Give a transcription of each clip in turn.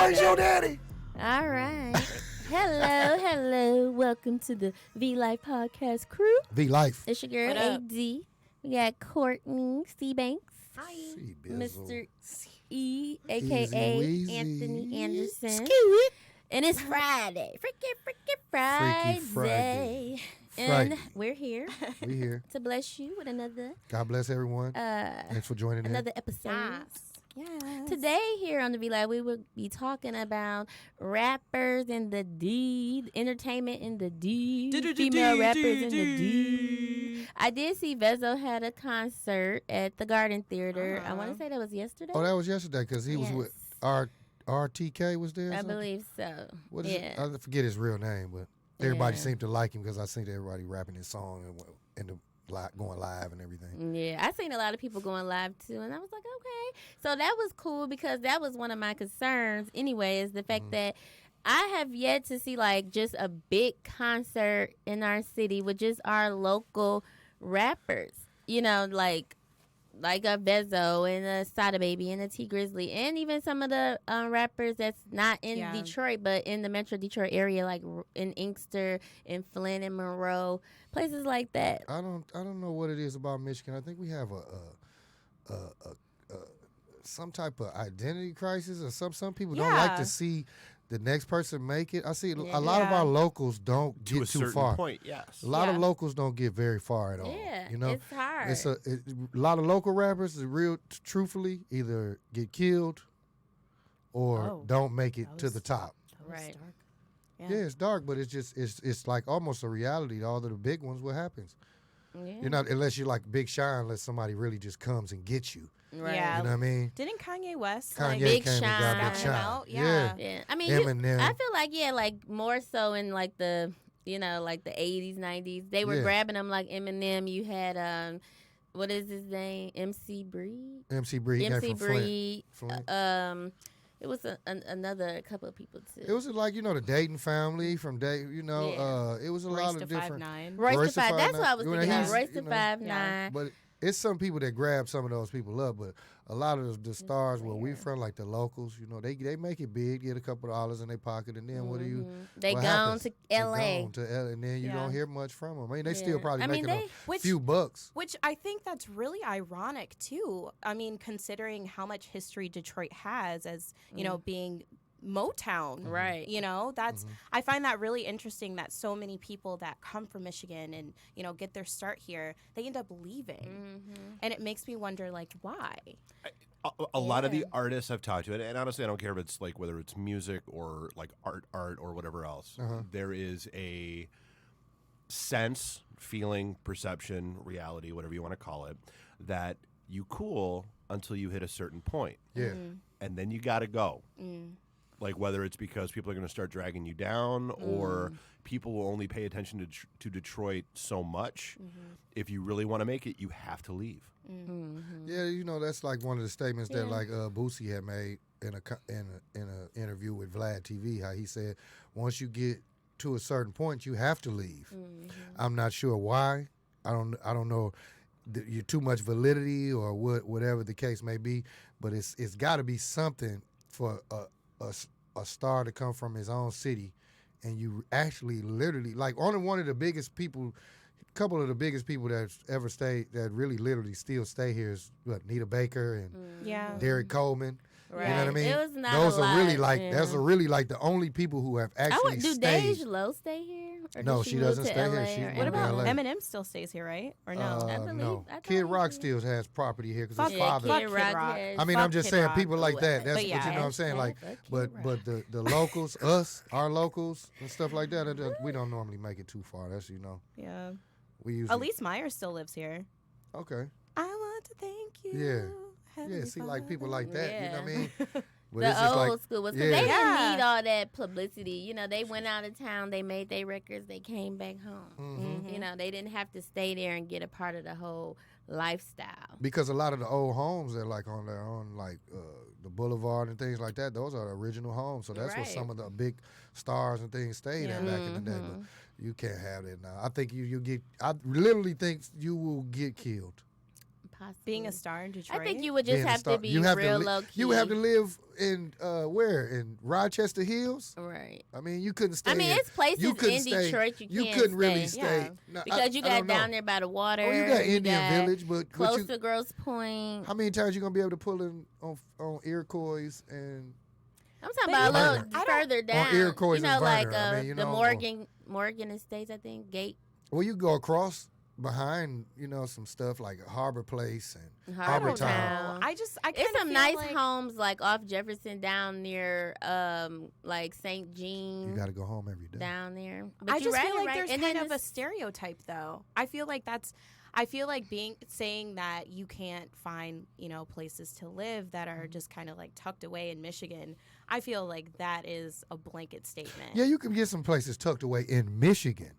Where's your daddy? All right. Hello. Welcome to the V Life Podcast crew. V Life. It's your girl, AD. We got Courtney C. Banks. Hi. Mr. E, Easy a.k.a. Weezy. Anthony Anderson. And it's Friday. Freaking Friday. Freaky Friday. And we're here We here. to bless you with another God bless everyone. Thanks for joining another episode. Yes. Today here on the V Live, we will be talking about rappers in the D, entertainment in the D, female rappers in the D. I did see Vezzo had a concert at the Garden Theater. I want to say that was yesterday. Oh, that was yesterday because he was with RTK was there? I believe so. What is it? I forget his real name, but everybody seemed to like him because I seen everybody rapping his song and going live and everything. Yeah, I seen a lot of people going live too, and I was like, okay. So that was cool because that was one of my concerns anyway, is the fact that I have yet to see like just a big concert in our city with just our local rappers. You know, like a Vezzo and a Sada Baby and a T Grizzly, and even some of the rappers that's not in Detroit but in the Metro Detroit area, like in Inkster, in Flint and Monroe, places like that. I don't know what it is about Michigan. I think we have a some type of identity crisis, or some people don't like to see the next person make it. I see a lot of our locals don't get to a too certain far. point, yes. A lot of locals don't get very far at all. Yeah, you know, it's hard. It's a lot of local rappers, truthfully, either get killed or don't make it to the top. Right. Dark. Yeah, it's dark, but it's just it's like almost a reality. All of the big ones, what happens? Yeah. You're not, unless you're like Big Sean, unless somebody really just comes and gets you. Right. Yeah. You know what I mean? Didn't Kanye West Kanye Big came and got Sean. Big Sean. Out? Yeah. Yeah, I mean, Eminem. I feel like like more so in like the like the 80s, 90s, they were grabbing them like Eminem. You had what is his name? MC Breed. MC Breed. He came MC from Breed. Flint. It was another couple of people too. It was like the Dayton family from Dayton. It was a lot of different. 5'9". Royce the 5. That's what I was You know, thinking of. he's, Royce the 5'9". But it's some people that grab some of those people up, but a lot of the stars where we from, like the locals, they make it big, get a couple of dollars in their pocket, and then what do you? They what gone happens? to They L.A. gone to L.A., and then you don't hear much from them. I mean, they still Yeah. probably I mean, making they- a few bucks. Which I think that's really ironic too. I mean, considering how much history Detroit has as, being Motown. Right. That's I find that really interesting that so many people that come from Michigan and, get their start here, they end up leaving. And it makes me wonder, like, why? A lot of the artists I've talked to, and honestly, I don't care if it's like whether it's music or like art or whatever else. There is a sense, feeling, perception, reality, whatever you want to call it, that you cool until you hit a certain point. Yeah. And then you got to go. Like whether it's because people are going to start dragging you down or people will only pay attention to Detroit so much. If you really want to make it, you have to leave. Yeah, that's like one of the statements that like Boosie had made in a interview with Vlad TV. How he said, once you get to a certain point, you have to leave. I'm not sure why. I don't know. You're too much validity or whatever the case may be, but it's got to be something for a star to come from his own city, and you actually literally like only one of the biggest people. Couple of the biggest people that's ever stayed that really literally still stay here is Nita Baker and Derek Coleman. Right. You know what I mean? It was not those a are really lot, like yeah. those are really like the only people who have actually Do stayed. Dej Low stay here? Or No, did she move doesn't to stay here. LA She's or moved What to about LA. Eminem still stays here, right? Or no? I believe- No, I thought Kid he Rock did. still has property here because his Yeah, father. Kid Fuck Rock Kid Rock. has- I mean, Fuck I'm just Kid saying Rock. people like that. That's But yeah. but you know what I'm saying. Like, Fuck Kid but Rock. the locals, us, our locals and stuff like that. We don't normally make it too far. That's Yeah. we usually. Elise Meyer still lives here. Okay. I want to thank you. Yeah. Heavenly Yeah. See, like people Father. like that. You know what I mean? But The it's just old like, school was yeah. because they Yeah. didn't need all that publicity. They went out of town, they made their records, they came back home. They didn't have to stay there and get a part of the whole lifestyle. Because a lot of the old homes that like on like the boulevard and things like that, those are the original homes. So that's where Right. some of the big stars and things stayed at back in the day. But you can't have that now. I think you get. I literally think you will get killed. possible. Being a star in Detroit. I think you would just Being a have star- to be you have to real li- low key. You would have to live in where? In Rochester Hills? Right. I mean, you couldn't stay. I mean, in, it's places you couldn't in stay, Detroit you can't couldn't really stay. stay. Yeah. No, Because you I got don't know. down there by the water. Oh, you got Indian got Village, but close you, to Grosse Point. how many times you gonna be able to pull in on Iroquois and I'm talking But about a little I don't- further down. Iroquois you know, and like Verner, I mean, you the know, Morgan Estates, I think. Gate. well, you go across behind, some stuff like Harbor Place and I Harbor don't Town. know. I It's kinda some feel nice like, homes like off Jefferson down near like St. Jean. You got to go home every day. Down there. But I you're just right, feel you're like right. there's And kind then of a stereotype, though. I feel like saying that you can't find, places to live that are just kind of like tucked away in Michigan. I feel like that is a blanket statement. Yeah, you can get some places tucked away in Michigan.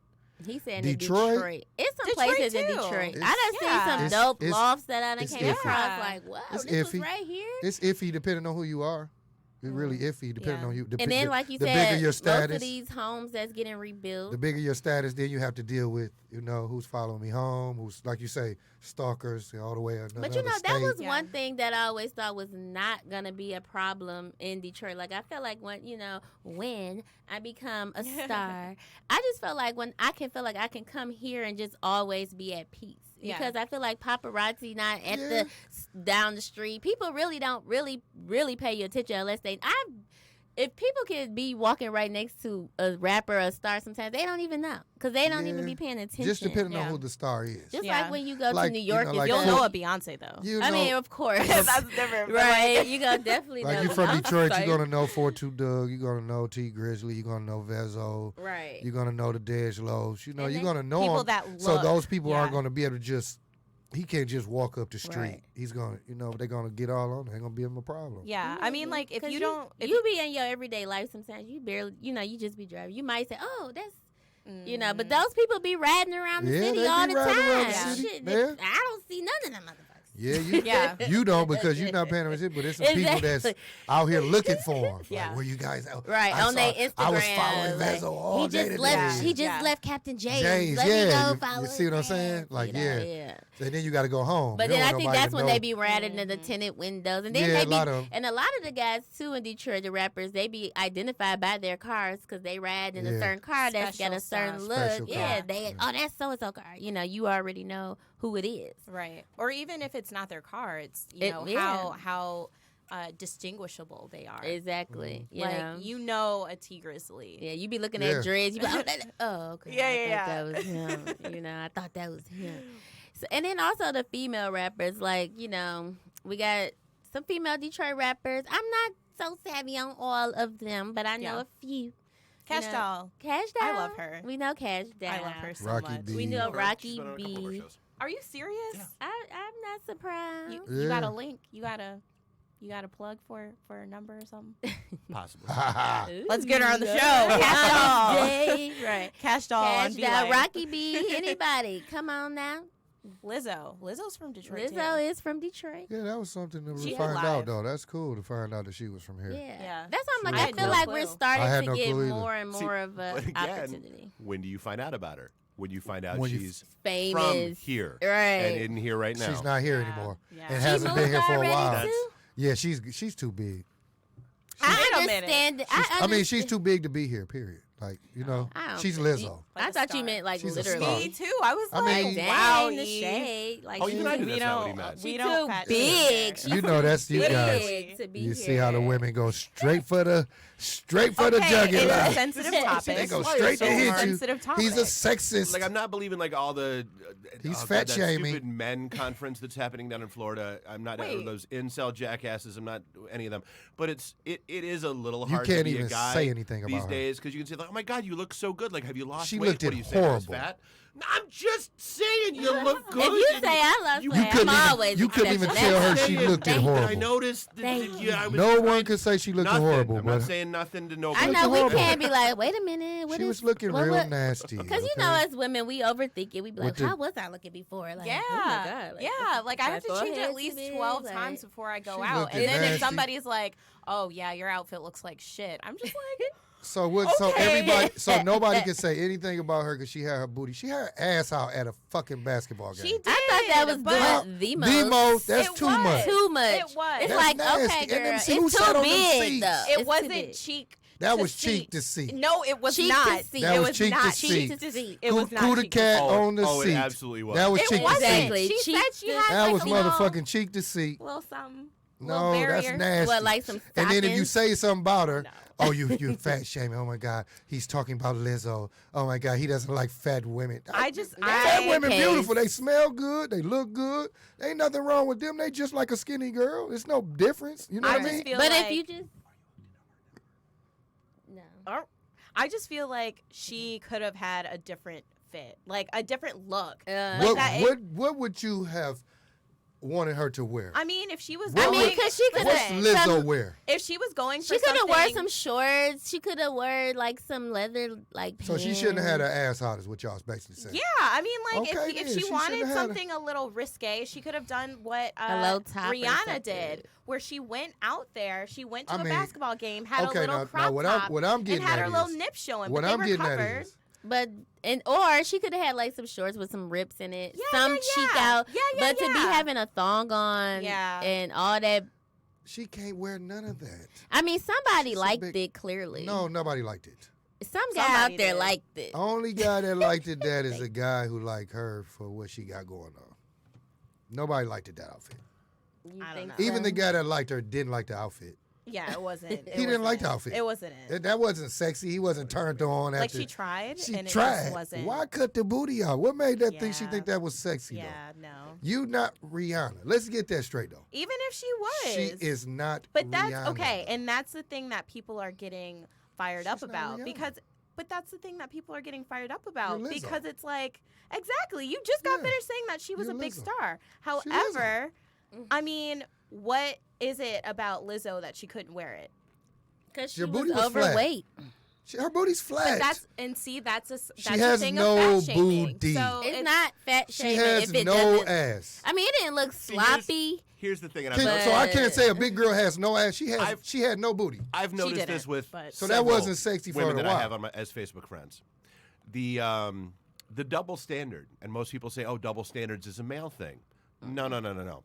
He's saying Detroit? in Detroit. It's some Detroit, places in too. Detroit. It's- I done Yeah. seen some dope It's- lofts that I done it's came iffy. across. Like, wow, It's this iffy. was right here. It's iffy depending on who you are. It's really iffy depending Yeah. on you. And then, like you the said, bigger your most status, of these homes that's getting rebuilt. the bigger your status, then you have to deal with, who's following me home, who's, like you say, stalkers all the way another But that state. was Yeah. one thing that I always thought was not gonna be a problem in Detroit. Like I felt like when I become a star, I just felt like I can come here and just always be at peace. Yeah. Because I feel like paparazzi not at down the street. People really don't really pay you attention unless if people could be walking right next to a rapper or a star, sometimes they don't even know because they don't even be paying attention. Just depending on Yeah. who the star is. Just Yeah. like when you go Like, to New York, like You'll Full- know a Beyonce, though. I mean, of course, That's different. but, right? like- You gonna definitely Like know. you from I'm Detroit, sorry. you're gonna know 42 Doug, you're gonna know T Grizzly, you're gonna know Vezo, Right. you're gonna know the Dej Lows. And You're then gonna know people them. that So look. those people aren't yeah. gonna be able to just. He can't just walk up the street. Right. He's gonna, they're gonna get all on. They're gonna be him a problem. Yeah, I mean, like, if 'Cause you don't... If you be in your everyday life sometimes. You barely, you just be driving. You might say, "Oh, that's," but those people be riding around the Yeah, city they all be the riding around time. the city. Shit, Yeah. I don't see none of them motherfuckers. Yeah, you Yeah. you don't because you're not paying attention. But there's some people that's Exactly. out here looking for him. Yeah. Like, where you guys at? Right, I on their saw- Instagram. I was following like, Vezo all he day just today. left. He just Yeah. left Captain Jay's. James, Let me yeah. go follow You see what I'm his saying? ass, Like, you know, yeah. yeah. And then you got to go home. But You then don't I want think nobody that's to when know. they be riding in the tinted windows, and then Yeah, they a lot of 'em. and a lot of the guys too in Detroit, the rappers, they be identified by their cars because they ride in a Yeah. certain car that's got Special a certain stuff. look. Special Yeah, car. they that's so and so car. You already know who it is. Right. Or even if it's not their car, it's, Yeah. how distinguishable they are. Exactly. Mm-hmm. You know? You know a T Grizzly. Yeah, you be looking Yeah. at dreads. You be like, oh, okay. Yeah, I yeah, thought that was him. I thought that was him. So, and then also the female rappers, like, we got some female Detroit rappers. I'm not so savvy on all of them, but I know Yeah. a few. Cash Doll. Cash Doll. I love her. We know Cash Doll. I love her so Rocky much. B. We know She's Rocky been on a couple of our B. shows. Are you serious? Yeah. I'm not surprised. You got Yeah. a link? You got a plug for a number or something? Possibly. Let's get her on the Ooh, show. Cash Doll. Day. Right. Cash Doll on Cash Doll. V-Line. Rocky B. Anybody. Come on now. Lizzo. Lizzo's from Detroit Lizzo too. is from Detroit. Yeah, that was something to She find alive. out, though. That's cool to find out that she was from here. Yeah. Yeah. That's why I'm like, I I had feel no like clue. we're I starting had to no get clue either. more and See, more of but an again, opportunity. when do you find out about her? When you find out When you she's from Famous. here Right. and in here right now. She's not here Yeah. anymore. Yeah. And She hasn't been moved here for a already, while. too? Yeah, she's too big. I Wait a minute. understand. I mean, she's too big to be here, period. Like, I don't she's think- Lizzo. Like I a thought you star. meant like She's a literally. star. Me too. I was I like, mean- Dang, wow, the Eve. shade. Like Oh, even I knew We that's not what he don't. meant. We She don't too catch big. it. She You know, that's you big guys. to be You here. see how the women go straight for the Okay, it's a jugular. sensitive They topic. They go Why straight is to so hit hard? you. Sensitive topic. He's a sexist. Like, I'm not believing like all the He's God, fat that shaming. stupid men conference that's happening down in Florida. I'm not Wait. those incel jackasses. I'm not any of them. But it is a little You hard can't to be even a guy say anything these about her. days because you can say like, oh my God, you look so good. Like, have you lost She weight? looked What do you say? I was horrible. fat? No, I'm just saying you look good. If you and say I love you weight, couldn't I'm even- always you couldn't even exceptional. tell her That's she it. looked Thank you. horrible. I noticed. Thank you. I was No trying- one could say she looked nothing. horrible, I'm but not saying nothing to nobody. I know looked we horrible. can't be like, wait a minute. What she is- was looking what- real what- nasty. Because okay? as women, we overthink it. We be like, With the- how was I looking before? Like, Yeah, oh my God. Like, yeah. Like I have to change forehead at least too big, 12 like- times before I go She out. looked And then if nasty. somebody's like, "Oh yeah, your outfit looks like shit," I'm just like, So what? So Okay. everybody. So nobody can say anything about her because she had her booty. She had her ass out at a fucking basketball game. She did. I thought that was but doing the The most. most. That's It too was. much. Too much. It was. It's That's like, nasty. okay, And girl, them- it's see who sat too on them big, seats? though. It It's wasn't too big. cheek. That to was cheek seat. to seat. No, it was Cheek to not. seat. That It was was cheek to not seat. cheek to seat. It was not Cootie cheek to cat seat. on the it seat. absolutely was. That was It cheek to wasn't. seat. Exactly. She Cheek said she to- had That like was a little, motherfucking cheek to seat. little something. No, little that's barrier. nasty. What, like some And then if you stockings? say something about her, No. oh, you fat shaming. Oh my God, he's talking about Lizzo. Oh my God, he doesn't like fat women. Fat women Okay. beautiful. They smell good. They look good. Ain't nothing wrong with them. They just like a skinny girl. It's no difference. You know what I just mean? feel But like, if you just no. I just feel like she could have had a different fit, like a different look. Uh, Like that- What would you have wanted her to wear? I mean, if she was What going, would- because she could What's have Lizzo wear? if she was going for She could have something, worn some shorts. She could have worn like some leather like So she shouldn't have had her ass out, is what y'all basically saying. Yeah, I mean, like Okay, if then. she She wanted shouldn't have had something a little risque, she could have done what A low top or Rihanna something. did, where she went out there, she went to I a mean, basketball game, had okay, a little now crop what top, I'm getting and had at her little is- nip showing, What but they I'm were getting covered. at is, But or she could have had like some shorts with some rips in it, Yeah, some yeah, cheek yeah. out. Yeah, yeah, but to be yeah. having a thong on, Yeah. and all that. she can't wear none of that. I mean, somebody She's a liked big- it clearly. No, nobody liked it. some guy Somebody out there did. liked it. Only guy that liked it that is a guy who liked her for what she got going on. Nobody liked it, that outfit. You I don't think know. Even the so? guy that liked her didn't like the outfit. Yeah, it wasn't. He didn't like the outfit. It wasn't it. That wasn't sexy. He wasn't turned on Like after. she tried, She and it tried. just wasn't. Why cut the booty out? What made that think she Yeah. think that was sexy Yeah, no. though? You not Rihanna. Let's get that straight though. Even if she was, She is not. But that's Rihanna. okay, and that's the thing that people are getting fired up She's not about Rihanna. because. But that's the thing that people are getting fired up about You're Lizzo. because it's like exactly you just got Yeah. finished saying that she was You're a big Lizzo. star. Lizzo. However, I mean, what is it about Lizzo that she couldn't wear it? Because she Your was booty was flat. overweight. Her booty's flat. But that's and see that's a She that's has a thing no of fat shaming. booty. So It's not fat she shaming has if it no doesn't. ass. I mean, it didn't look sloppy. Here's the thing, and Can- I've, so I can't But- say a big girl has no ass. She had no booty. I've noticed didn't, this with but- So that several wasn't sexy for her women to that I watch. have on as Facebook friends. The double standard, and most people say, "Oh, double standards is a male thing." No.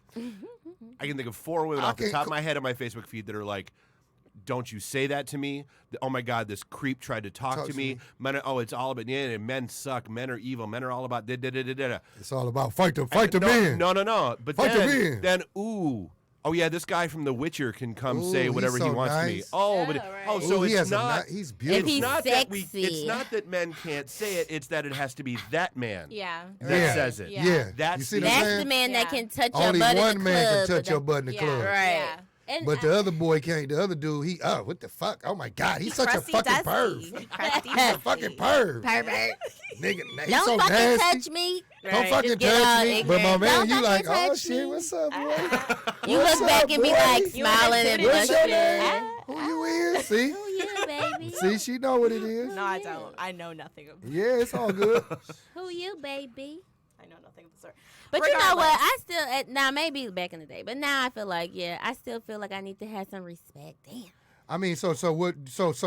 I can think of 4 women off the Okay, top of my head on my Facebook feed that are like, "Don't you say that to me? Oh my God, this creep tried to talk to me. Men are, oh, it's all about men suck. Men are evil. Men are all about da da da da da." It's all about fight the no, men. No. But Fight the men. then ooh. Oh yeah, this guy from The Witcher can come Ooh, say he's whatever he so wants to me. nice. Oh, Yeah, but right. so Ooh, he it's has not. he's If beautiful. he's Not that we. sexy. It's not that men can't say it. It's that it has to be that man yeah. that Yeah. says it. Yeah. That's you see the- what I'm That's saying? the man that Yeah. can touch your Only butt in one the man club, can touch but your butt in the Yeah. club. Right. Yeah. And But the other boy can't. The other dude, what the fuck? Oh my God, he's such a Crusty fucking dusty. perv. Crusty He's a dusty. fucking perv. pervert. Nigga, he's Don't so fucking nasty. touch me. Don't Right, fucking just get all touch me. But my ignorant. man, Don't you like, fucking oh touch shit, me. what's up, boy? You What's look back up, and be boy? like You smiling and included What's in your the name? shit. Who you is? See? Who you, baby? See, she know what it is. No, I don't. I know nothing of. Yeah, it's all good. Who you, baby? I know nothing of the sort. But you know what? Regardless. I still now maybe back in the day, but now I feel like I still feel like I need to have some respect. Damn. I mean, so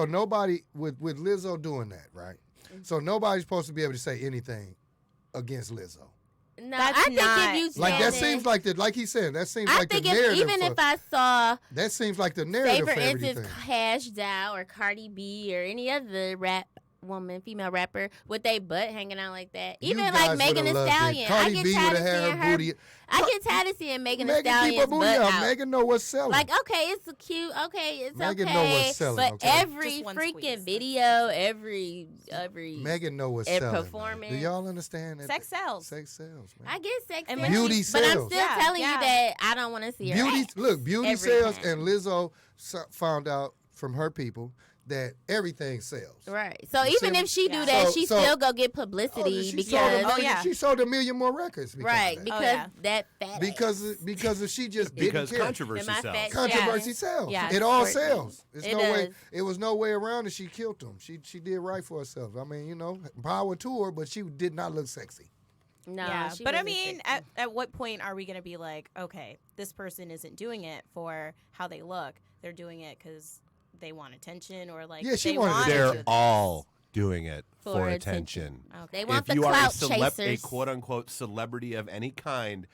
nobody with Lizzo doing that, right? So nobody's supposed to be able to say anything against Lizzo. No, That's I think not- if you Like that standing- seems like like he said, that seems I like the think narrative. even if I saw, that seems like the say narrative for for instance, everything. Cash Doll or Cardi B or any other female rapper, with their butt hanging out like that. You Even guys like Megan would've Thee loved it. Stallion. Cardi I get B tired of would've had seeing her her. booty. I get tired of seeing Megan Thee Megan keep her Stallion's booty butt out. out. Megan know what's selling. Like, okay, it's cute. Okay, it's Megan know okay. what's selling, but okay? every Just one freaking squeeze. video, every Megan know what's and selling. man. performance. Do y'all understand that? Sex sells. Sex sells, man. I get sex And sells, beauty but I'm sells. still Yeah, telling yeah. you that I don't want to see her. Beauty, ass look, beauty every sells, time. and Lizzo found out from her people that everything sells. Right. So You even see if she Yeah. do that, So- she so- still go get Oh, publicity she because sold a million, yeah. she sold 1 million more records. Because right of that. because yeah. that fat Because if she just didn't because care, controversy Am I sells. fat? controversy Yeah. sells. Yeah, It all it's sells. It's It no way. does. It was no way around it. She killed him. She did right for herself. I mean, power to her, but she did not look sexy. No, yeah, she but I wasn't mean, sexy. at what point are we going to be like, okay, this person isn't doing it for how they look. They're doing it because they want attention or like Yeah, she they wanted want attention. to do They're this. all doing it For for attention. attention. Okay. They want If the you are clout a chasers. quote-unquote celebrity of any kind,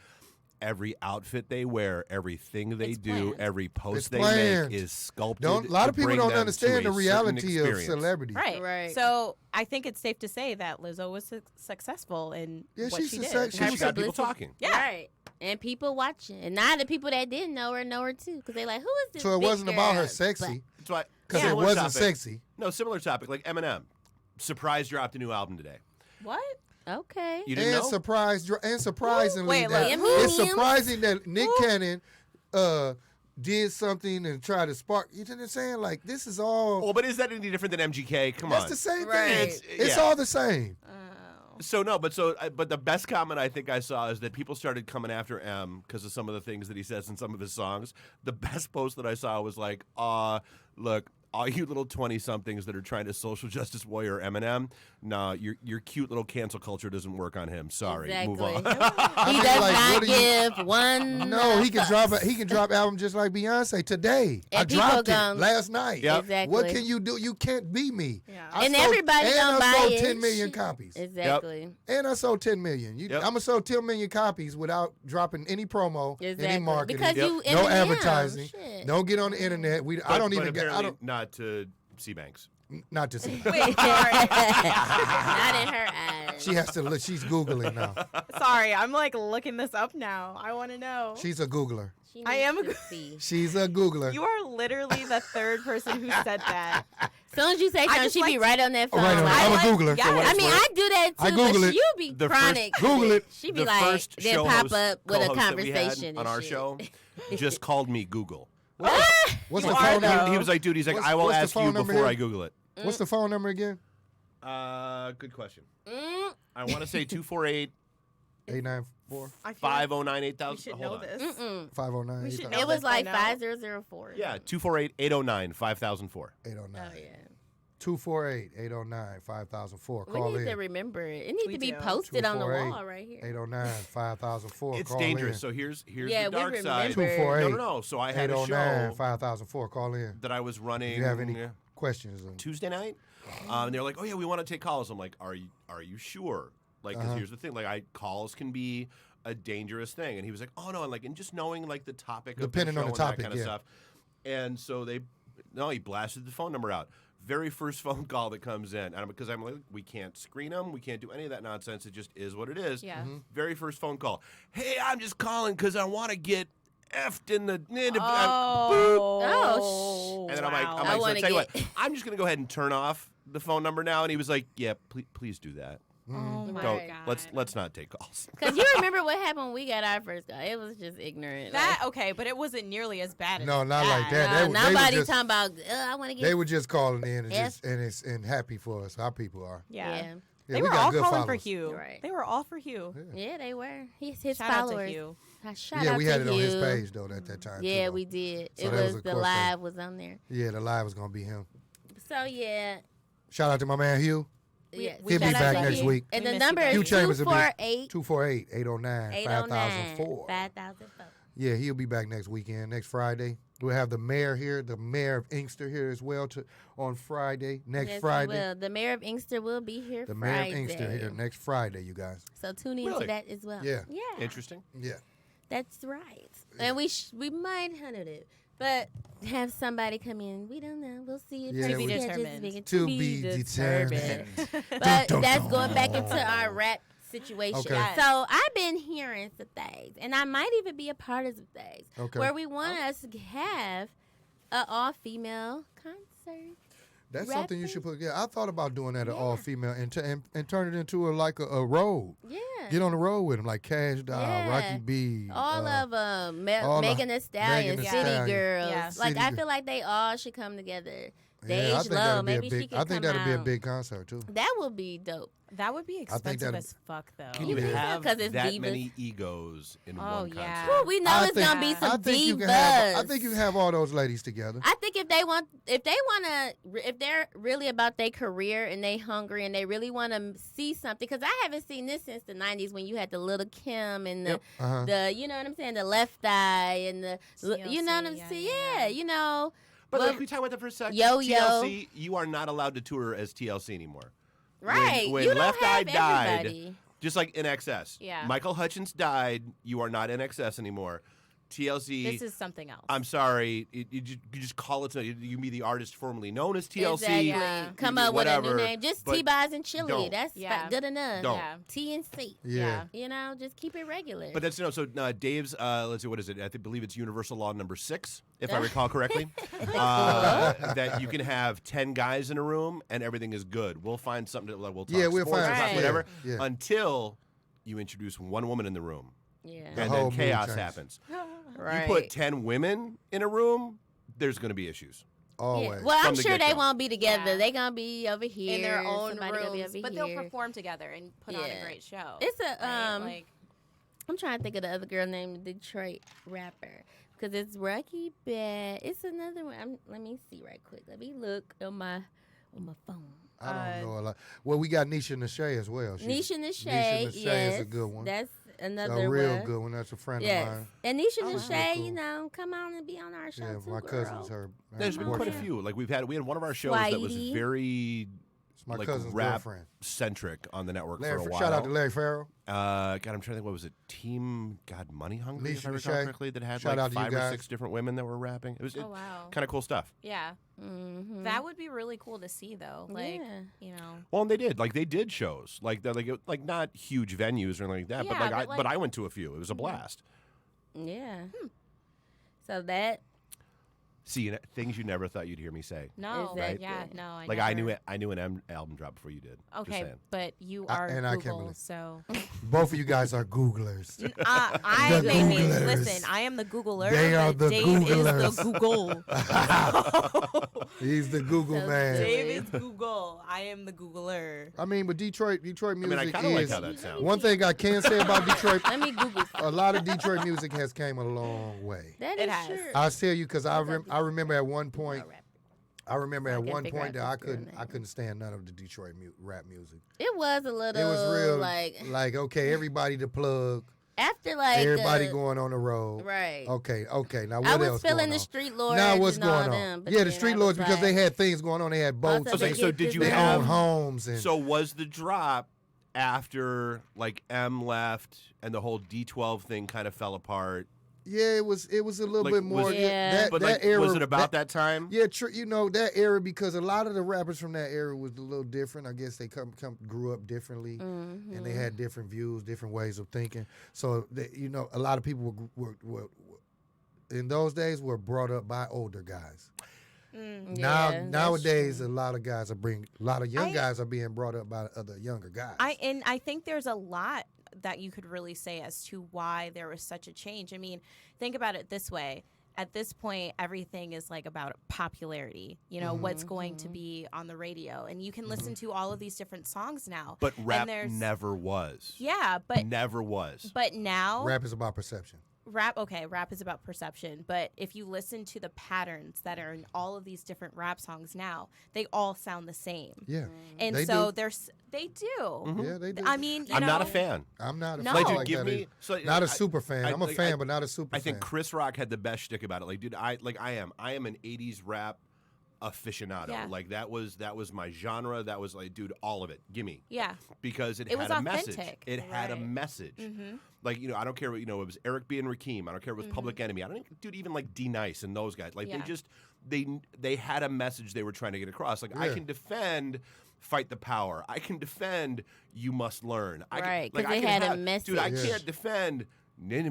every outfit they wear, everything they It's do, planned. every post It's they planned. make is sculpted. A lot to of people bring don't them understand to the a certain reality of experience. celebrity. Right. Right. So I think it's safe to say that Lizzo was successful in Yeah, what she's she success- did. she And was she got people publicity. talking. Yeah. Right. And people watching. And now the people that didn't know her too. Because they like, who is this So it big wasn't about her girl? sexy, That's why. because Yeah. it Similar wasn't topic. sexy. No, similar topic. Like Eminem, surprise dropped a new album today. What? But, okay. You didn't And know? surprisingly, Wait, that look, who? it's surprising that Nick Cannon did something and tried to spark. You know what I'm saying? Like, this is all. Oh, but is that any different than MGK? Come That's on. the same Right. thing. It's yeah. all the same. So no, but the best comment I think I saw is that people started coming after M because of some of the things that he says in some of his songs. The best post that I saw was like, look, all you little 20-somethings that are trying to social justice warrior Eminem, nah, your cute little cancel culture doesn't work on him. Sorry, move on. Exactly. I He mean, does like, not what do you- give one. No, he can fucks. drop album just like Beyonce today. And I people dropped it gonna- last night. Yep. Exactly. What can you do? You can't be me. Yeah. I And sold- everybody and gonna I buy sold it. 10 million Shit. copies. Exactly. And I sold 10 million. Yep. I'm gonna sell 10 million copies without dropping any promo, Exactly. any marketing, Because you no Eminem, advertising. shit. Don't get on the internet. I don't even get. I apparently don't. not to C-Banks. Not to see. Wait, sorry. Not in her eyes. She has to look. She's googling now. Sorry, I'm like looking this up now. I want to know. She's a googler. She I needs am a to good- see. She's a googler. You are literally the third person who said that. As soon as you say something, just she be like- right on that phone. Right on. like- I'm a like- googler. yeah. I mean, I do that too, I Google but it. you be The chronic. first- Google it. She be The like, first then show pop host- up with a co-host that we had conversation on and our shit. show just called me Google. What's You the are, phone though. number? He was like, dude, he's like, What's- I will what's the ask phone you number before here? I Google it. What's the phone number again? Good question. Mm, I want to say 248 894 I feel like 509 we 8000. should Hold know on. this. 509 We should 800. know it was this by like now. 5004. Yeah, 248 809 5004. 809. Oh, yeah. 248 809 5004. We Call need to in. remember it. It needs We to be do. posted on the 248 wall right here. 809 5004. It's Call dangerous. In. So here's Yeah, the we dark side. remember. 248 No. So I had a 809 show 5004. Call in. that I was running If you have any questions. Tuesday night. And they're like, oh, yeah, we want to take calls. I'm like, are you sure? Like, because here's the thing. Like, calls can be a dangerous thing. And he was like, oh, no. And just knowing, like, the topic Depending of on the the show and topic, that kind of yeah. stuff. And so he blasted the phone number out. Very first phone call that comes in. And because I'm like, we can't screen them. We can't do any of that nonsense. It just is what it is. Yeah. Very first phone call. Hey, I'm just calling because I want to get effed in the... Oh. And then I'm I like, so wanna tell you what, get- I'm just going to go ahead and turn off the phone number now. And he was like, yeah, please do that. Oh my Don't, god. let's not take calls. Because you remember what happened when we got our first call. It was just ignorant. That okay, but it wasn't nearly as bad. No, not like that. Nah, They were nobody just- talking about, I want to get... They were just calling in and F- and happy for us. Our people are. Yeah. Yeah. Yeah, They we were got all good calling for followers. Hugh. Right. They were all for Hugh. Yeah, they were. His Shout out to followers. Hugh. Shout Yeah, out we to had it on his Hugh. page though at that time. Yeah, too, though. we did. So It that was was a the course live was on there. Yeah, the live was gonna be him. So yeah, Shout out to my man Hugh. yeah. He'll be shout out back to next Hugh. week. And We the miss you, number baby. Hugh is Chambers will be 248 248 809 5004. 5004. Yeah, he'll be back next weekend, next Friday. We'll have the mayor here, the mayor of Inkster here as well on Friday, next Yes, Friday. he will. The mayor of Inkster will be here The Friday. mayor of Inkster here next Friday, you guys. So tune in Really? to that as well. Yeah. Yeah. Interesting. Yeah. That's right. And we might handle it. But have somebody come in. We don't know. We'll see. If Yeah, our we- schedule's determined. big. To be determined. But Dun, dun, that's dun. going back into our rap situation. Okay. Yes. So I've been hearing some things, and I might even be a part of some things Okay. where we want us to have an all-female concert. That's Rap something you should put. Yeah, I thought about doing that, an Yeah. all-female, and turn it into a road. Yeah. Get on the road with them, like Cash Doll, Yeah. Rocky B. All of them, all Megan Thee Megan Stallion, Thee City Stallion. Girls. Yeah. Like City I Gir- feel like they all should come together. Yeah, I Age think low, that'd be a maybe big. she could I think come that'd be a out. big concert too. That would be dope. That would be think expensive that'd- as fuck, though. Can You you think so? have 'Cause it's that divas? many egos in Oh, one yeah. concert? Whew, we know I it's think- gonna be some I think you divas. can have. I think you can have all those ladies together. I think if they want to, if they're really about their career and they hungry and they really want to see something, because I haven't seen this since the '90s when you had the Little Kim and the, Uh-huh. the, you know what I'm saying, the Left Eye and the, you know what I'm TLC, saying, yeah. you know. But Well, can we talk about that for a second? Yo-Yo. TLC, you are not allowed to tour as TLC anymore. Right. When you don't Left Eye have died, everybody. just like INXS. Yeah. Michael Hutchins died. You are not INXS anymore. TLC. This is something else. I'm sorry. You just call it. You can be the artist formerly known as TLC. Exactly. Yeah. Come You do up with a new whatever, name. Just but T-Bars and Chili. don't. That's Yeah. good enough. Don't. Yeah. T and C. Yeah. You know, just keep it regular. But that's so. Dave's. Let's see. What is it? believe it's Universal Law number 6, if I recall correctly. That you can have 10 guys in a room and everything is good. We'll find something that we'll talk. Yeah, we'll sports, find we'll talk Right. whatever. Yeah. Until you introduce one woman in the room, yeah. and whole then mood chaos changes. happens. Right. You put 10 women in a room, there's going to be issues. Always. Yeah. Well, I'm From the sure they get-go. won't be together. Yeah. They're going to be over here. in their own Somebody gonna be rooms, over but here. they'll perform together and put on a Yeah. great show. It's a, right? Like, I'm trying to think of the other girl named Detroit rapper. Because it's Rocky Bad. It's another one. Let me see right quick. Let me look on my phone. I don't know a lot. Well, we got Nisha Nashay as well. Nisha Nashay, Nisha Nashay yes. is a good one. That's a another real one. good one. That's a friend Yes. of mine. And Nisha Oh, wow. Nashay, Cool. you know, come on and be on our show Yeah, too, my girl. cousin's her. There's been quite a Yeah. few. Like we had one of our shows that was Whitey. very It's my like cousin's rap girlfriend. centric on the network Larry, for a while. shout out to Larry Farrell. God, I'm trying to think. What was it? Team Money Hungry, if Nisha I recall Nashay. correctly, that had Shout out like to you 5 or guys. 6 different women that were rapping. It was oh wow, kind of cool stuff. yeah, Mm-hmm. that would be really cool to see though. Like, Yeah. you know, Well, and they did shows like that, like not huge venues or anything like that, Yeah, but but I went to a few. It was a blast. Yeah. So that, See, things you never thought you'd hear me say. no, Exactly. yeah, no, I Like never. I knew an album drop before you did. Just Okay, saying. but you I- are and I can't Google, believe- so Both of you guys are Googlers. I The maybe Googlers. listen. I am the Googler. They are but the Dave Googlers. is the Google. He's the Google So man. Dave is Google. I am the Googler. I mean, but Detroit I music mean, I kind of like is how that sounds. one thing I can say about Detroit. let me Google. A lot of Detroit music has came a long way. That It is has. true. I'll tell you because I remember at one point. I'll rap it. I remember I at can't one figure point out that I this girl couldn't name. stand none of the Detroit rap music. It was a little It was real like okay, everybody the plug, after like everybody going on the road. right. Okay. Now what I else was feeling going the on? street lords Now what's and all going on? them. But Yeah, the then street I lords was because they like, had things going on. They had boats. Also, Okay, they so get did this you They out. owned have? homes and So was the drop after like M left and the whole D12 thing kind of fell apart? yeah, it was a little Like, bit more. was- Yeah. that, But that like, era was it about that time? Yeah, you know that era because a lot of the rappers from that era was a little different. I guess they grew up differently, Mm-hmm. and they had different views, different ways of thinking. So you know, a lot of people were in those days were brought up by older guys. Yeah, that's Nowadays, true. a lot of young guys are being brought up by other younger guys. I think there's a lot that you could really say as to why there was such a change. I mean, think about it this way. At this point, everything is like about popularity, you know, what's going to be on the radio. And you can listen to all of these different songs now. But rap there's- never was. Yeah, but Never was. now Rap is about perception. rap is about perception, but if you listen to the patterns that are in all of these different rap songs now, they all sound the same. Yeah, And They so do. they do. yeah, they do. I mean, you I'm not a know, fan. I'm not a No. fan Like, dude, like give that me- either. so, not a I- super fan. I- I'm a like, fan, I- but not a super I think fan. Chris Rock had the best shtick about it. Like, dude, I am an '80s rap aficionado. Yeah. Like that was my genre. That was like, dude, all of it. Gimme. Yeah. Because it It had was a message. authentic. It had a Right. message. Mm-hmm. Like, you know, I don't care what, you know, it was Eric B. and Rakim. I don't care if it was Public Enemy. I don't even, dude, even like D Nice and those guys. Like Yeah. they had a message they were trying to get across. Like I Yeah. can defend Fight the Power. I can defend You Must Learn. I can, Right, like, 'cause I they can had a have, Dude, I message. can't defend or move,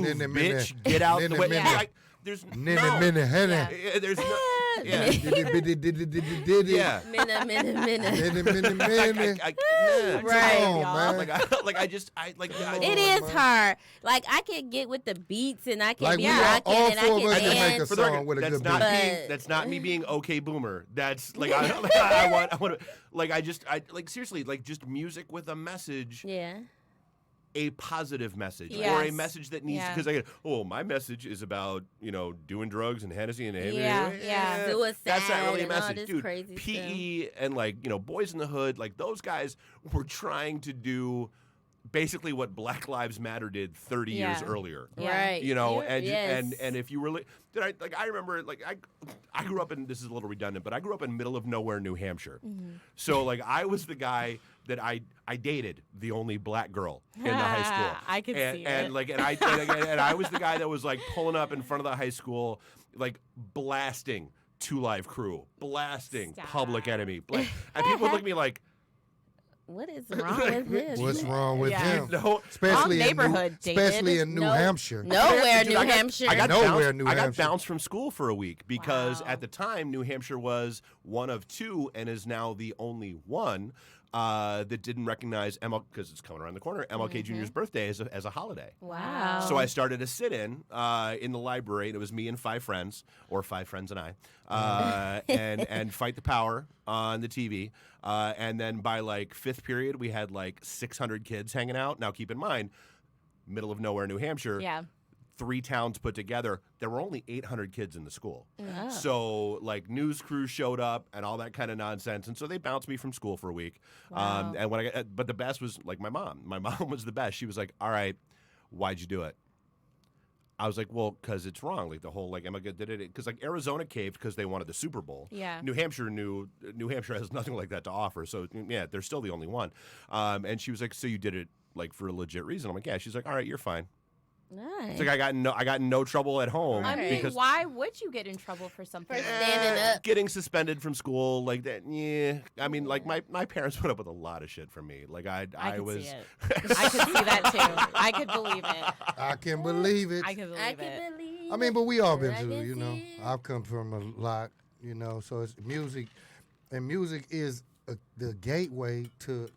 Ninna, bitch, get out the Ninna, way. minna. Like, there's Ninna, no. minna, henna. There's no. Yeah. Diddy. Yeah. Minna. Minna, minna, minna. Nah. Right. Come on, man. It is hard. Like I can get with the beats and I can Like, be we are rocking all and I four of us can can make dance. a For the song record, with a that's good not beat. But- that's not me being okay boomer. That's like I want like I like seriously like just music with a message, Yeah. a positive message or a Yes. message that needs Yeah. because I get my message is about doing drugs and Hennessy and Yeah. Suicide that's not really a and all message, this dude. crazy PE and like Boys in the Hood, like those guys were trying to do basically what Black Lives Matter did 30 years earlier. Right. You know, Yes. and if you really I remember I grew up in, this is a little redundant, but I grew up in middle of nowhere, New Hampshire. So like I was the guy that I dated the only black girl in the high school. I could see and it. like and I was the guy that was like pulling up in front of the high school, like blasting Two Live Crew, blasting Stop. Public Enemy, and people would look at me like, What is wrong with him? What's wrong with Yeah. him? no. Especially Wrong in New, neighborhood, David. especially in New Hampshire. Nowhere, Dude, New I got- Hampshire. I got Nowhere, bounced, New I got Hampshire. bounced from school for a week because Wow. at the time New Hampshire was one of two and is now the only one that didn't recognize because it's coming around the corner, MLK Jr.'s birthday as a holiday. Wow. So I started a sit-in in the library, and it was me and 5 friends, or 5 friends and I, and Fight the Power on the TV. And then by like 5th period, we had like 600 kids hanging out. Now keep in mind, middle of nowhere, New Hampshire. Yeah. 3 towns put together, there were only 800 kids in the school. Oh. So, like, news crews showed up and all that kind of nonsense. And so they bounced me from school for a week. Wow. And when but the best was, like, my mom. My mom was the best. She was like, all right, why'd you do it? I was like, well, because it's wrong. Like, the whole, like, Emma did it. Because, like, Arizona caved because they wanted the Super Bowl. Yeah. New Hampshire has nothing like that to offer. So, yeah, they're still the only one. And she was like, so you did it, like, for a legit reason? I'm like, yeah. She's like, all right, you're fine. Nice. It's like I got in no trouble at home I mean, because why would you get in trouble for something? For standing up. getting suspended from school like that. Yeah, I mean, like my parents put up with a lot of shit from me. Like I could was. see it. I could see that too. I could believe it. I can believe it. I could believe I it. can believe. I mean, but we all it. been I through, can you know. see it. I've come from a lot, you know. So it's music, and music is the gateway to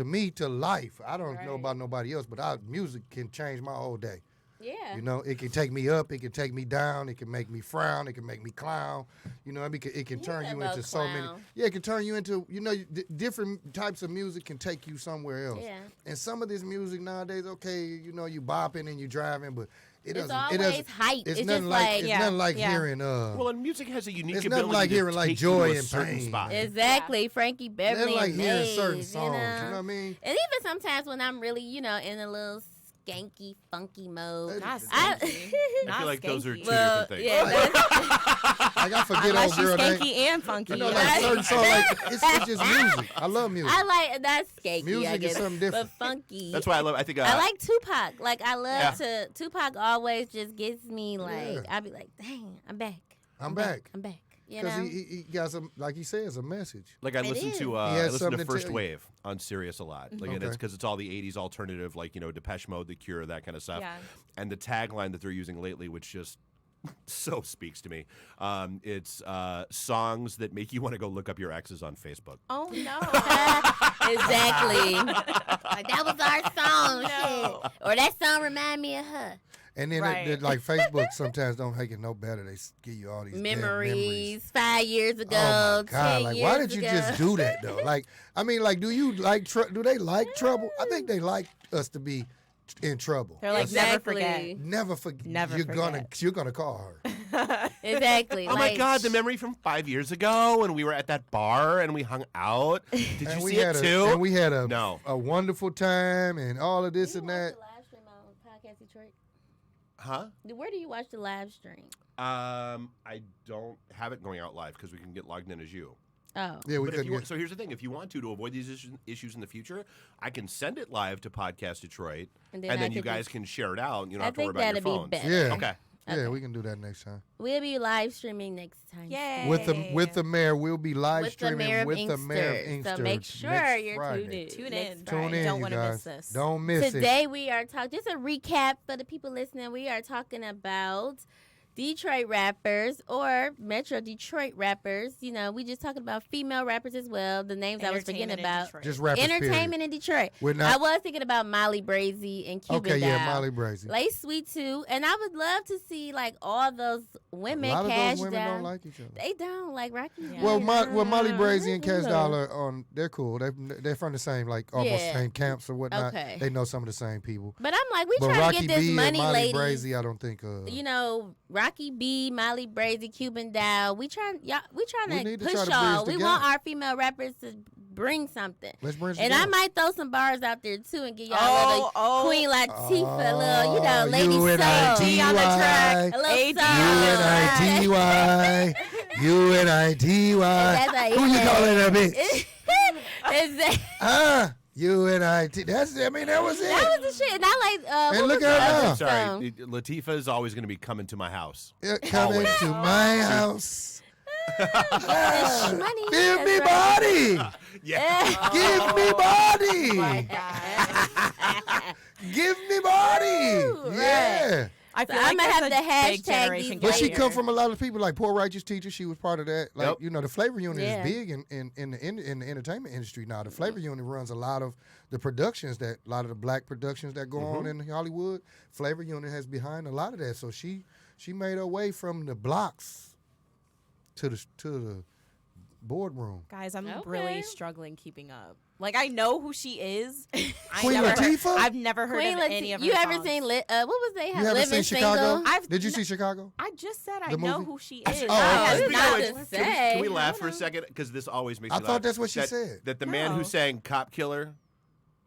me to life. I don't know Right. about nobody else, but music can change my whole day. Yeah. You know, it can take me up, it can take me down, it can make me frown, it can make me clown. You know, it can turn you about into so many. clown. Yeah, it can turn you into, you know, different types of music can take you somewhere else. Yeah. And some of this music nowadays, okay, you know, you bopping and you driving, but it It's doesn't. always it doesn't. hype. It's It's nothing just like. like- It's Yeah, nothing like yeah. hearing. Well, and music has a unique It's ability nothing like to hearing, like, take joy you to a and certain pain. spot. Exactly, Frankie Beverly Nothing like and hearing Maze, certain songs. You know? You know what I mean? And even sometimes when I'm really, you know, in a little skanky, funky mode. Not I- skanky. I Not feel like those are skanky. two Well, different things. yeah, that's, Like I forget Unless old you girl skanky name. and funky. You know, like certain songs, like it's just music. I love music. I like that's skanky. Music I is guess, something different. but funky. That's why I love. I think. I like Tupac. Like I love Yeah. Tupac always just gets me like Yeah. I be like, dang, I'm back. I'm back. I'm back. You Because know. he got some, like he says, a message. Like I It listen is. to He I has listen something to to First tell you. Wave on Sirius a lot. Like and it's Okay. because it's all the '80s alternative, like Depeche Mode, The Cure, that kind of stuff. Yeah. And the tagline that they're using lately, which just so speaks to me, it's songs that make you want to go look up your exes on Facebook. Oh no. Exactly. Like that was our song, No. shit. Or that song remind me of her. And then Right. like Facebook sometimes don't make it no better. They give you all these damn Memories 5 years ago. Oh my God! 10 Like, years why did you ago. just do that though? Like, I mean, like, do you like? Do they like trouble? I think they like us to be in trouble. They're like, Exactly. never forget. Never forget. Never You're gonna call her. Exactly. Oh my like, God! The memory from 5 years ago when we were at that bar and we hung out. Did you And we see had it too? And we had a No. a wonderful time and all of this You and watch that. the live stream on Podcast Detroit? Huh? Where do you watch the live stream? I don't have it going out live because we can get logged in as you. Oh. Yeah, we But if couldn't you, get. so here's the thing: if you want to avoid these issues in the future, I can send it live to Podcast Detroit, And and I then you could guys just- can share it out. And you don't I have to worry think about your that'd be phones. better. Yeah. Okay. Yeah, Okay. we can do that next time. We'll be live streaming next time. Yay. With the mayor, we'll be live With the streaming mayor of with the mayor of Inkster. Inkster. So make sure next you're Friday. tuned in. Tune next in. Tune Friday. in, Don't you wanna guys. miss this. Don't miss it. Today we are talking, just a recap for the people listening. We are talking about Detroit rappers or Metro Detroit rappers. You know, we just talking about female rappers as well. The names I was forgetting Entertainment in about. Detroit. Just rappers. Entertainment in Detroit. We're I not. was thinking about Molly Brazy and Cuban Okay, yeah, Doll. Molly Brazy. Lay Sweet too, and I would love to see like all those women A lot of cash those women down. don't like each other. They don't like Rocky. Yeah. Well, Mountain. Molly Brazy and Cash Yeah. Dollar on, they're cool. They're from the same, like almost Yeah. same camps or whatnot. Okay. They know some of the same people. But I'm like, we But trying Rocky to get this B and money, Molly ladies. Brazy, I don't think. You know, Rocky B, Molly Brazy, Cuban Doll. We trying We to need to push try to y'all. bridge We the want gap. our female rappers to bring something. Let's bring some And I down. might throw some bars out there too and give y'all a little Queen Latifah, a little, you know, Lady Soul. UNITY. on the track. A little AD. soul. UNITY. That's how Who you calling a bitch? Exactly. UNIT. That's. I mean, that was it. That was the shit. And I like. And what look was at the her other now. Sorry, song? Latifah is always going to be coming to my house. Coming Always. to my house. Money. Give me That's right. body. Yeah. Give me body. My God. Give me body. Ooh, Yeah. I feel So like I'ma that's have a to hashtag big generation these But she gap come here. from a lot of people like Poor Righteous Teacher. She was part of that. Like Yep. you know, the Flavor Unit Yeah. is big in the entertainment industry now. The Flavor Unit runs a lot of the productions that a lot of the black productions that go on in Hollywood. Flavor Unit has behind a lot of that. So she made her way from the blocks to the boardroom. Guys, I'm Okay. really struggling keeping up. Like, I know who she is. Queen Latifah? I've never heard Queen of any of her You ever songs. seen what was they You have? haven't Living seen Chicago? Single? Did you see Chicago? I just said I The know movie? who she Oh, is. okay. it's Speaking not of to which, say. can we I laugh don't for a know. second? Because this always makes I me thought laugh. that's what she said. That the man who No. sang Cop Killer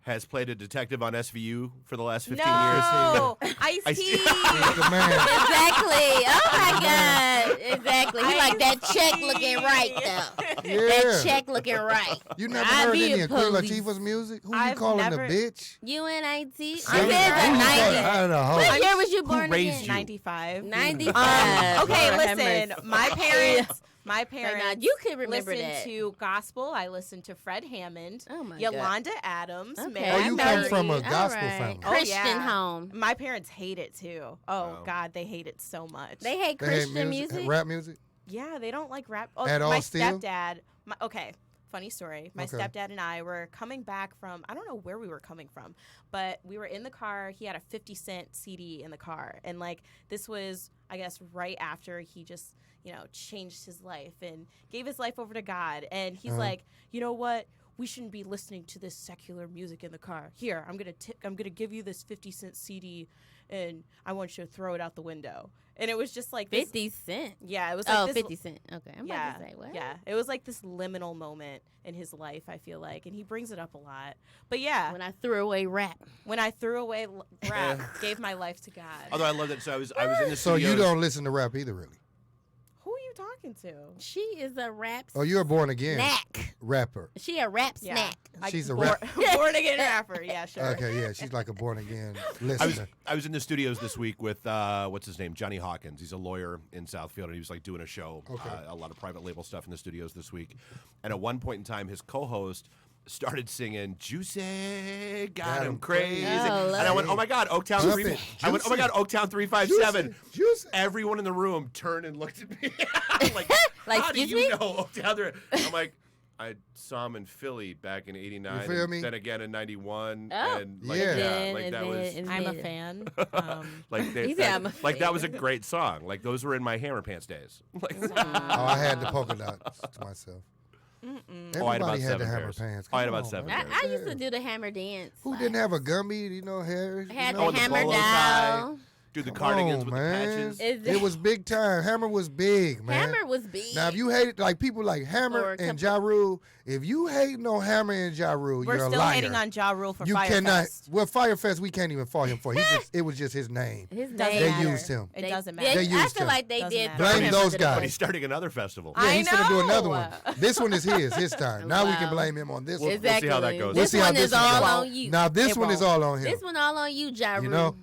has played a detective on SVU for the last 15 years. No, I Ice-T. see. The man. Exactly. Oh my God. Exactly. He like that check Ice-T. looking right though. Yeah. That check looking right. You never I heard be any a of Queen police. Latifah's music? Who you I've calling never- a bitch? UNIT. Who I you said the calling? 90s. I don't know. What year was you born raised again? you? 95. 95. Okay, Lord have listen. mercy. My parents. My Like, parents. now, you can remember listen that. to gospel. I listened to Fred Hammond, Oh my God. Yolanda Adams, Okay. Mary Oh, you I come know from a All gospel right. family. Oh, Christian yeah. home. My parents hate it too. Oh Oh. God, they hate it so much. They hate They hate Christian music. rap music. Yeah, they don't like rap. Oh, At all my still? stepdad. Okay, funny story. My Okay. stepdad and I were coming back from. I don't know where we were coming from, but we were in the car. He had a 50-cent CD in the car, and like this was, I guess, right after he just changed his life and gave his life over to God. And he's like, you know what? We shouldn't be listening to this secular music in the car. Here, I'm gonna give you this 50-cent CD, and I want you to throw it out the window. And it was just like this, 50 Cent. Yeah, it was like Oh, this, 50 Cent. Okay. I'm yeah, about to say, what? yeah. It was like this liminal moment in his life, I feel like, and he brings it up a lot. But yeah, When I threw away rap. when I threw away rap, gave my life to God. Although I love that. So I was in the So you studios. don't listen to rap either, really? Who are you talking to? She is a rap Oh, you're a born again snack. rapper. She a rap Yeah. snack. She's a born, rap- born again rapper. Yeah, sure. Okay, yeah, she's like a born again I was listener. I was in the studios this week with what's his name, Johnny Hawkins. He's a lawyer in Southfield, and he was like doing a show, a lot of private label stuff in the studios this week. And at one point in time, his co-host started singing "Juicy Got Him Crazy," Oh, and I went, "Oh my God, Oaktown Juicy. 3." I went, "Oh my God, Oaktown 357." Juicy. Everyone in the room turned and looked at me like, Like, "How do excuse you me? know Oaktown 3?" I'm like, I saw him in Philly back in '89, You feel me? then again in '91, Oh. and like, Yeah. Then- like and that then- was and I'm a then- fan. like they, He said, that, "I'm a like that was a fan." great song. Like those were in my Hammer Pants days. Like, Oh, I had the polka dots to myself. Oh, I had about Everybody had the 7 hammer pairs. pants. I had Come about on, 7 man. pairs. I used to do the hammer dance. Who like, didn't have a gummy, hair? had you know? the the hammer bolo tie. down. Do the Come cardigans on, with man. the patches. Is It was big time. Hammer was big, man. Hammer was big. Now, if you hated, like people like Hammer Or a and couple- Ja Rule, if you hating on Hammer and Ja Rule, We're you're a still liar. hating on Ja Rule for You Fyre cannot. Fest. Well, Firefest, we can't even fault him for. It was just his name. His Doesn't name. They matter. used him. It doesn't They, matter. They I used feel him. like they Doesn't did. matter. throw Blame him those under the guys. But bus. he's starting another festival. Yeah, he's gonna do another one. know. This one is his time. Now we can Wow. blame him on this one. We'll see how that Exactly. goes. We'll This see how one this is one all goes. on you. Now this It one is won't. all on him. This one all on you, Ja Rule. You know.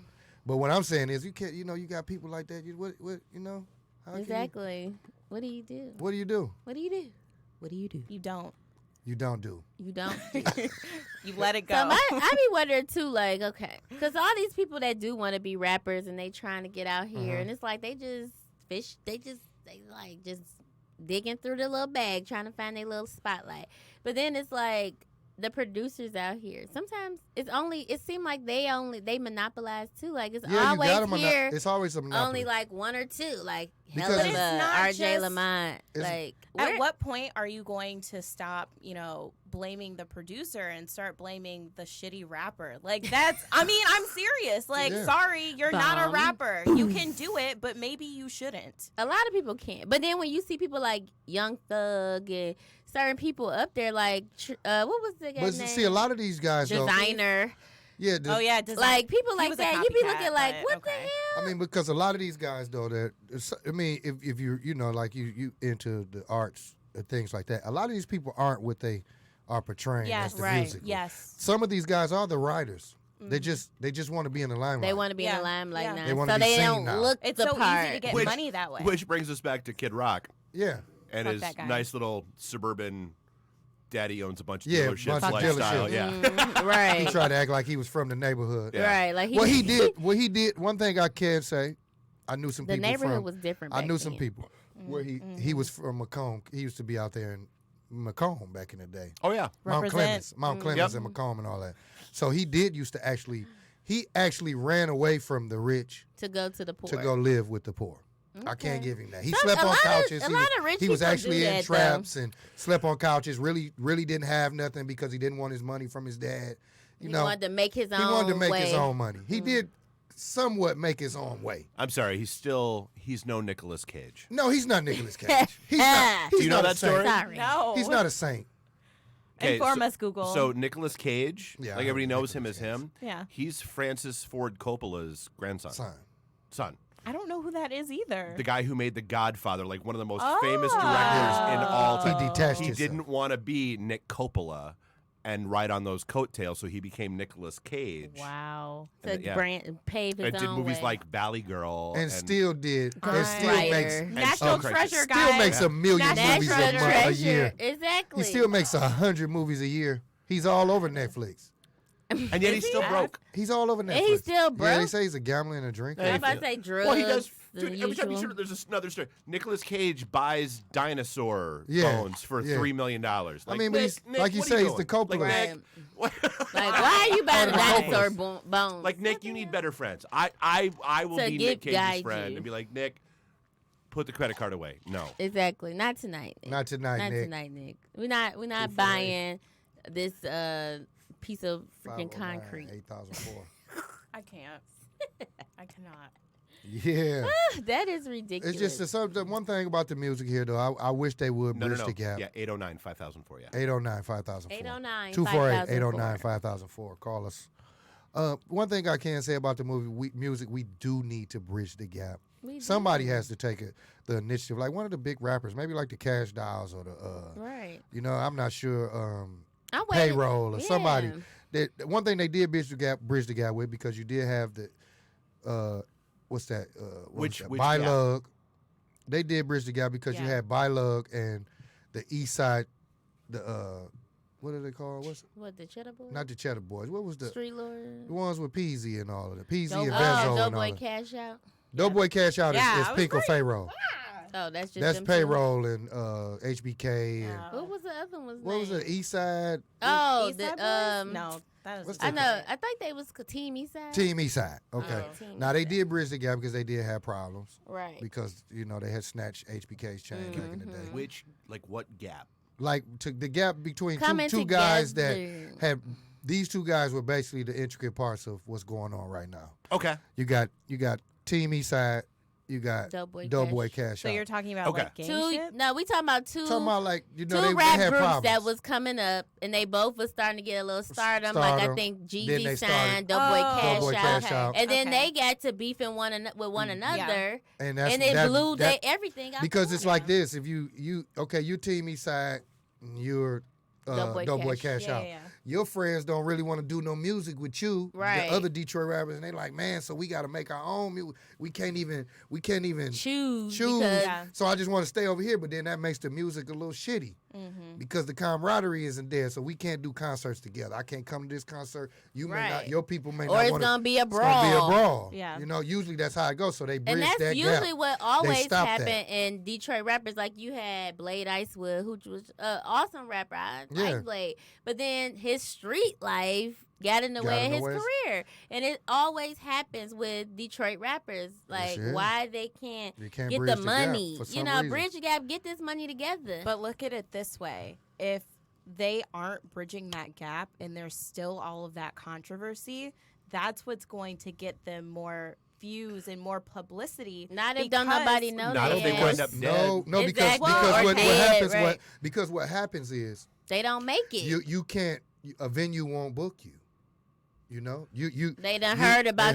But what I'm saying is, you can't. You know, you got people like that. What you know? How can you- Exactly. What do you do? What do you do? What do you do? What do you do? You don't. You don't do. You don't. You let it go. So I be wondering too, like, okay, because all these people that do want to be rappers and they trying to get out here, and it's like they just like just digging through the little bag trying to find their little spotlight. But then it's like the producers out here. Sometimes it seems like they monopolize too. Like it's Yeah, you got always them. here. It's always a monopoly. Only like one or two. Like hell Because of it's a not RJ just- Lamont. It's- Like, At where- what point are you going to stop, blaming the producer and start blaming the shitty rapper? Like, that's, I mean, I'm serious. Like, Yeah. sorry, you're not a Bomb. rapper. You can do it, but maybe you shouldn't. a lot of people can't. But then when you see people like Young Thug and certain people up there, like what was the But guy's name? see, a lot of these guys, though, Designer. yeah, Oh, yeah. Design. Like people He like was a that. You be copycat, looking like, but what okay. the hell? I mean, because a lot of these guys, though, that I mean, if you're, like you into the arts and things like that, a lot of these people aren't what they are portraying Yes, as the right. music. Yes. Some of these guys are the writers. They just want to be in the limelight. They want to be in Yeah. the limelight Yeah. now, They wanna so be they seen don't now. look It's the so part. easy to get Which- money that way. Which brings us back to Kid Rock Yeah, and Fuck his that guy. nice little suburban daddy owns a bunch of Yeah, dealerships bunch of lifestyle. dealerships. Yeah. Mhm, right. he tried to act like he was from the neighborhood. Yeah. Right. Like Well, he did. Well, he did. One thing I can say, I knew some The people neighborhood from. was different. I back knew some then. people where he was from Macomb. He used to be out there in Macomb back in the day. Oh yeah. Represent. Mount Clemens, Yep. and Macomb and all that. So he did used to actually. He actually ran away from the rich to go to the poor. to go live with the poor. I Okay. can't give him that. He Some- slept a on lot of- couches. a He lot was, of rich he was people actually do in that, traps and slept on couches. Really didn't have nothing because he didn't want his money from his dad. You He know, wanted to make his own he wanted to make way. his own money. He did somewhat make his own way. I'm sorry. He's no Nicolas Cage. No, he's not Nicolas Cage. He's not. He's Do you know not a that saint. story? Sorry. No. He's not a saint. Inform so, us, Google. So Nicolas Cage, Yeah, I like know everybody knows him Nicolas as him. Yeah. He's Francis Ford Coppola's grandson. Son. I don't know who that is either. The guy who made The Godfather, like one of the most famous directors in all He time. detached He himself. didn't want to be Nick Coppola and ride on those coattails, so he became Nicolas Cage. Wow. To And, yeah. pave his And did own movies way. like Valley Girl. And still did. And Right. still makes. Writer. National Crisis. Treasure Still guy. makes a million National movies Natural a treasure. year. Exactly. He still makes 100 movies a year. He's all over Netflix. and yet he's still broke. He's all over Netflix. And he's still Yeah, broke? they say he's a gambler and a drinker. I'm about to say drugs. Well, he does. the Dude, every time you usual. see there's another story. Nicolas Cage buys dinosaur Yeah, bones for yeah. $3 million. Like, I mean, but Nick, he's, Nick, like you what say, are he's the doing? Coppola. Like, Right. Nick, what? Like, why are you buying Part of the dinosaur Coppolas. bones? Like, Nick, you need better friends. I will To be give Nick Cage's guide friend you. and be like, Nick, put the credit card away. No. Exactly. Not tonight. Nick. Not tonight, Not Nick. tonight, Nick. We're not 248. buying this piece of freaking 509, concrete. 8004. I can't. I cannot. Yeah. That is ridiculous. It's just the one thing about the music here, though. I wish they would No, bridge the gap. Yeah, 809 5004. Yeah. 809 5004. 809 248 809 5004. 5004. Call us. One thing I can say about the music, we do need to bridge the gap. We Somebody do. has to take the initiative. Like one of the big rappers, maybe like the Cash Dolls or the, Right. I'm not sure, I'm waiting. Payroll or somebody. Yeah. One thing they did bridge the gap with, because you did have the, what's that? Which By gap? Lug. They did bridge the gap because you Yeah. had By Lug and the East Side, what are they called? What, the Cheddar Boys? Not the Cheddar Boys. What was the Street Lord? ones with Peasy and all of it? Peasy and Oh, Vezzo and all Doughboy that. Cash Out? Doughboy Cash Out Yeah, is I was Pink or right. Payroll. Oh, that's just That's them two? Payroll and HBK. And, Oh. What was the other one's what was name? it? East Side? Oh, East the Side Boys? No, that What's was. I the- know. I think they was Team Eastside. Team East Side. Okay. Oh, Team Now they Eastside. did bridge the gap because they did have problems Right. because they had snatched HBK's chain back in the day. Which, like, what gap? Like to the gap between Coming two guys that together. had these two guys were basically the intricate parts of what's going on right now. Okay. You got Team East Side, you got Doughboy Cash So Out. you're talking about Okay. like gang shit? No, we talking about two. Talking about like Two they rap had groups problems. that was coming up, and they both was starting to get a little stardom. Like I Stardom. think Then they Jeezy started- signed Doughboy Oh, Doughboy Cash Cash Out, Out. and then Okay. they got to beefing with one another, and and it blew that, everything out. because the it's water. like this. If you Team East Side, you're Doughboy Cash Yeah, Out. yeah, yeah. Your friends don't really want to do no music with you, Right. the other Detroit rappers, and they like, man, so we got to make our own music. We can't even choose. choose. Because Yeah. So I just want to stay over here, but then that makes the music a little shitty because the camaraderie isn't there. So we can't do concerts together. I can't come to this concert. You may not. Right. Your people may or not it's want gonna be a It's gonna be a brawl. brawl. Yeah. Usually that's how it goes. So they bridge And that's that usually gap. what always stopped happened that. in Detroit rappers. Like you had Blade Icewood, who was an awesome rapper. I Yeah. like Blade, but then his street life got in the Got way in of the his way. career. And it always happens with Detroit rappers. Like, Yes, yeah. why they can't You can't get bridge the the gap money. for You some know, reason. bridge the gap, get this money together. But look at it this way. If they aren't bridging that gap and there's still all of that controversy, that's what's going to get them more views and more publicity. Not if don't nobody know Not that. if they wind up dead. No, Exactly. because Or what dead, happens right. because what happens is They don't make it. you can't a venue won't book you. You know, you They done heard about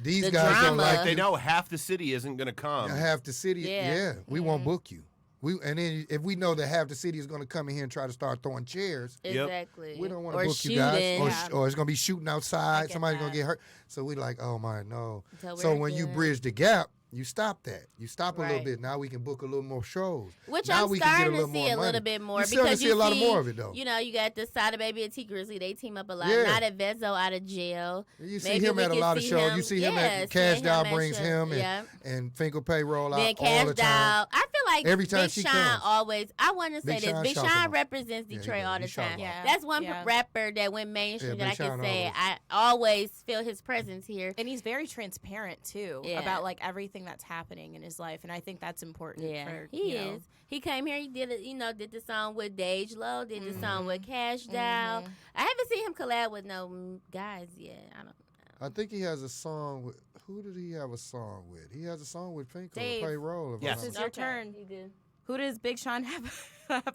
these the guys don't drama. like They you. know half the city isn't going to come. Half the city, Yeah. we won't book you. And then if we know that half the city is going to come in here and try to start throwing chairs, Exactly. we don't want Or to book you guys. shooting. Or it's going to be shooting outside. get Somebody's going that. to get hurt. So we like, oh my, no. So So we're when you good. bridge the gap, you stop that. You stop a little Right. bit. Now we can book a little more shows. Which now I'm we can get starting to little see more a little money. bit more You're starting because to you see a lot see, more of it though. You know, you got the Sada Baby and T Grizzly. They team up a lot. Yeah. Now that Vezzo out of jail, You see maybe him we at a can lot of see shows. him- You see him yeah, at Cash seeing Doll him at brings shows. him Yeah. and Finkel Payroll out Then all Cash the time. Doll. I feel like Every time Big she Sean comes. always. I want to say Big this. Sean Big shouts Sean him out. represents Yeah, he Detroit does. all He the shouts time. him out. That's one Yeah. rapper that went mainstream Yeah, that I Big can Sean say always. I always feel his presence here. And he's very transparent too Yeah. about like everything that's happening in his life, and I think that's important. Yeah, for, he you know. is. He came here. He did it. You know, did the song with Dage Low. Did the song with Cash Doll. I haven't seen him collab with no guys yet. I don't. I think he has a song with. Who did he have a song with? He has a song with Finkel Dave. Payroll. if I'm Yes. not This is your Okay, turn. He did. Who does Big Sean have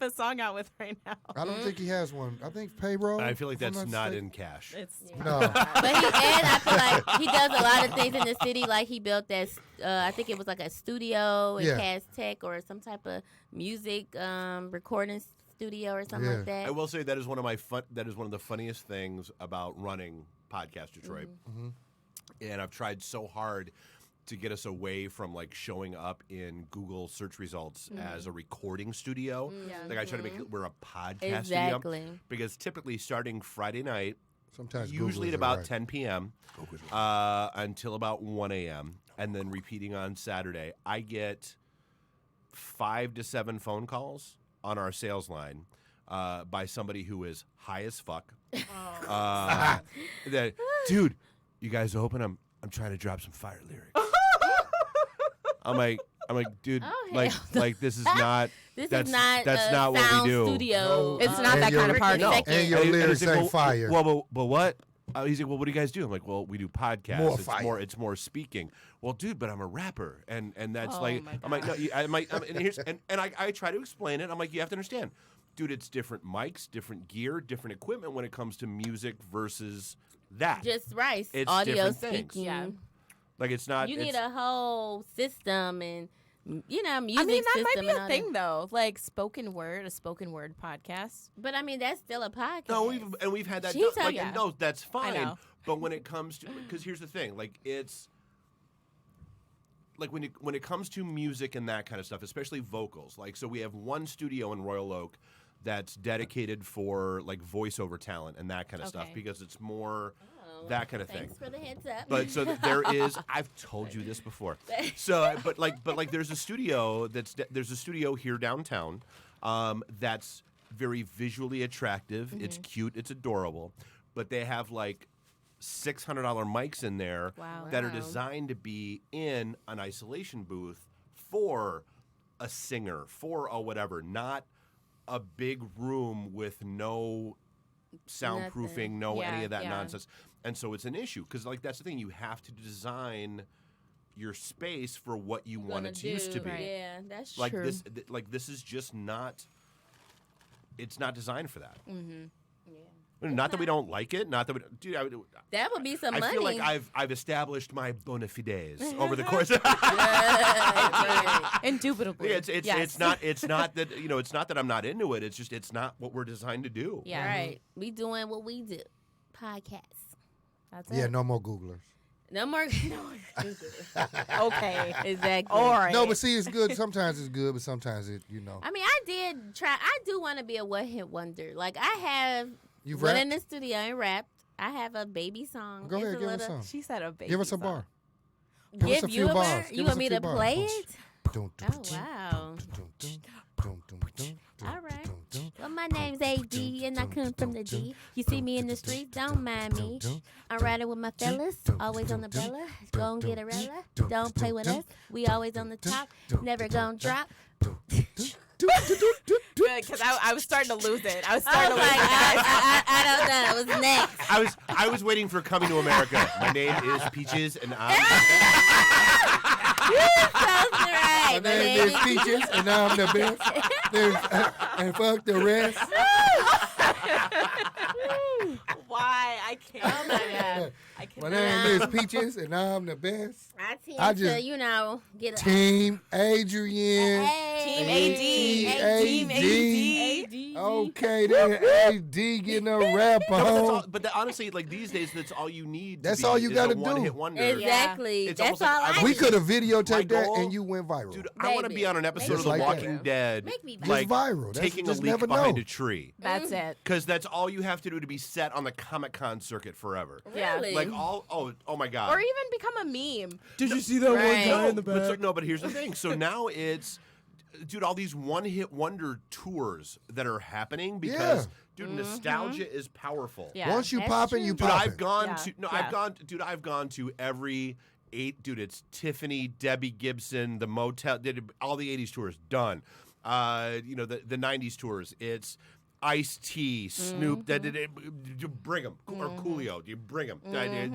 a song out with right now? I don't think he has one. I think Payroll. I feel like if I'm that's not mistaken. in Cash. It's No. But I feel like he does a lot of things in the city. Like he built that, I think it was like a studio in Yeah. Cass Tech or some type of music recording studio or something Yeah. like that. I will say that is one of my that is one of the funniest things about running Podcast Detroit. And I've tried so hard to get us away from like showing up in Google search results as a recording studio. Like I try to make it we're a podcast studio Exactly. because typically starting Friday night, Sometimes usually Google's at about right. 10 p.m. Until about 1 a.m. and then repeating on Saturday, I get 5 to 7 phone calls on our sales line by somebody who is high as fuck. That dude, you guys open? I'm trying to drop some fire lyrics. I'm like, dude, Oh, like hell no. this is not. This that's is not that's a not what sound we do. studio. No. It's not that kind of party. No. And your And lyrics he's like, ain't fire. Well, but what? He's like, well, what do you guys do? I'm like, well, we do podcasts. More it's fire. more, it's more speaking. Well, dude, but I'm a rapper, and that's Oh, like, my I'm like, no, I try to explain it. I'm like, you have to understand, dude, it's different mics, different gear, different equipment when it comes to music versus that. Just right. It's Audio different things. speaking. Yeah. Like it's not. You it's, need a whole system and music I mean, that system. might be and a all thing though, like a spoken word podcast. But I mean, that's still a podcast. No, we've had that. She's Like, yeah. no, that's fine. know. But when it comes to, because here's the thing, like it's like when it comes to music and that kind of stuff, especially vocals. Like, so we have one studio in Royal Oak that's dedicated for like voiceover talent and that kind of stuff Okay. because it's more Oh, that kind of thing. Thanks for the heads up. But so there is. I've told you this before. So, but like, there's a studio there's a studio here downtown, that's very visually attractive. It's cute. It's adorable, but they have like $600 mics in there Wow. that are Wow. designed to be in an isolation booth for a singer, for a whatever, not a big room with no soundproofing, Nothing. no Yeah, any of that yeah. nonsense. And so it's an issue because like that's the thing, you have to design your space for what you want Gonna it to used to be. do. Yeah, that's Like true. this is just not. It's not designed for that. Yeah. Not that we don't like it. Not that we, dude. That would be some I money. feel like I've established my bona fides over the course. Indubitably. It's Yes. it's not that it's not that I'm not into it. It's just it's not what we're designed to do. Yeah. Right. We doing what we do. Podcasts. That's it. Yeah, no more Googlers. No more. Okay. Exactly. All right. No, but see, it's good. Sometimes it's good, but sometimes I mean, I did try. I do want to be a one-hit wonder. Like I have You've went in rapped? the studio and rapped. I have a baby song. Go It's ahead, a give us little- some. She said a baby. Give us a song. bar. Give us Give a you few a bar? bars. You Give want us a me few to bars. play it? Dun, Oh wow. dun, dun, dun, All right. dun, dun, Well, Well, my name's AD, and I come from the D. You see me in the streets, don't mind me. I'm riding with my fellas, always on the Bella. Gon' get a Rella, don't play with us. We always on the top, never gon' drop. Good, because I was starting to lose it. I was starting to lose it. I don't know. It was next. I was waiting for Coming to America. My name is Peaches, and I'm. My name is Peaches, and I'm the best. And fuck the rest. Why? I can't. Oh my God. My name is Peaches, and I'm the best. I tend to, get a Team Adrian. Hey. Team AD. Okay, then AD getting a rap on. But honestly, like these days, that's all you need. That's all you got to do. One-hit wonder. Exactly. It's That's almost all like I We need. could have videotaped that, goal- and you went viral. Dude, I want to be on an episode of Just The like Walking that. Dead, Make me viral. like viral. That's- taking a just leak never behind know. a tree. That's it. Because that's all you have to do to be set on the Comic-Con circuit forever. Yeah. Really? Like oh my God. Or even become a meme. Did you see that one Right. guy in the But back? but here's the thing. So now it's, dude, all these one-hit wonder tours that are happening because, dude, nostalgia is powerful. Yeah. Once you That's popping, true. you Dude, popping. I've gone Yeah. to Yeah. I've gone to every it's Tiffany, Debbie Gibson, the Motel, did all the 80s tours done. The 90s tours. It's Ice-T, Snoop, you bring them, or Coolio, you bring them,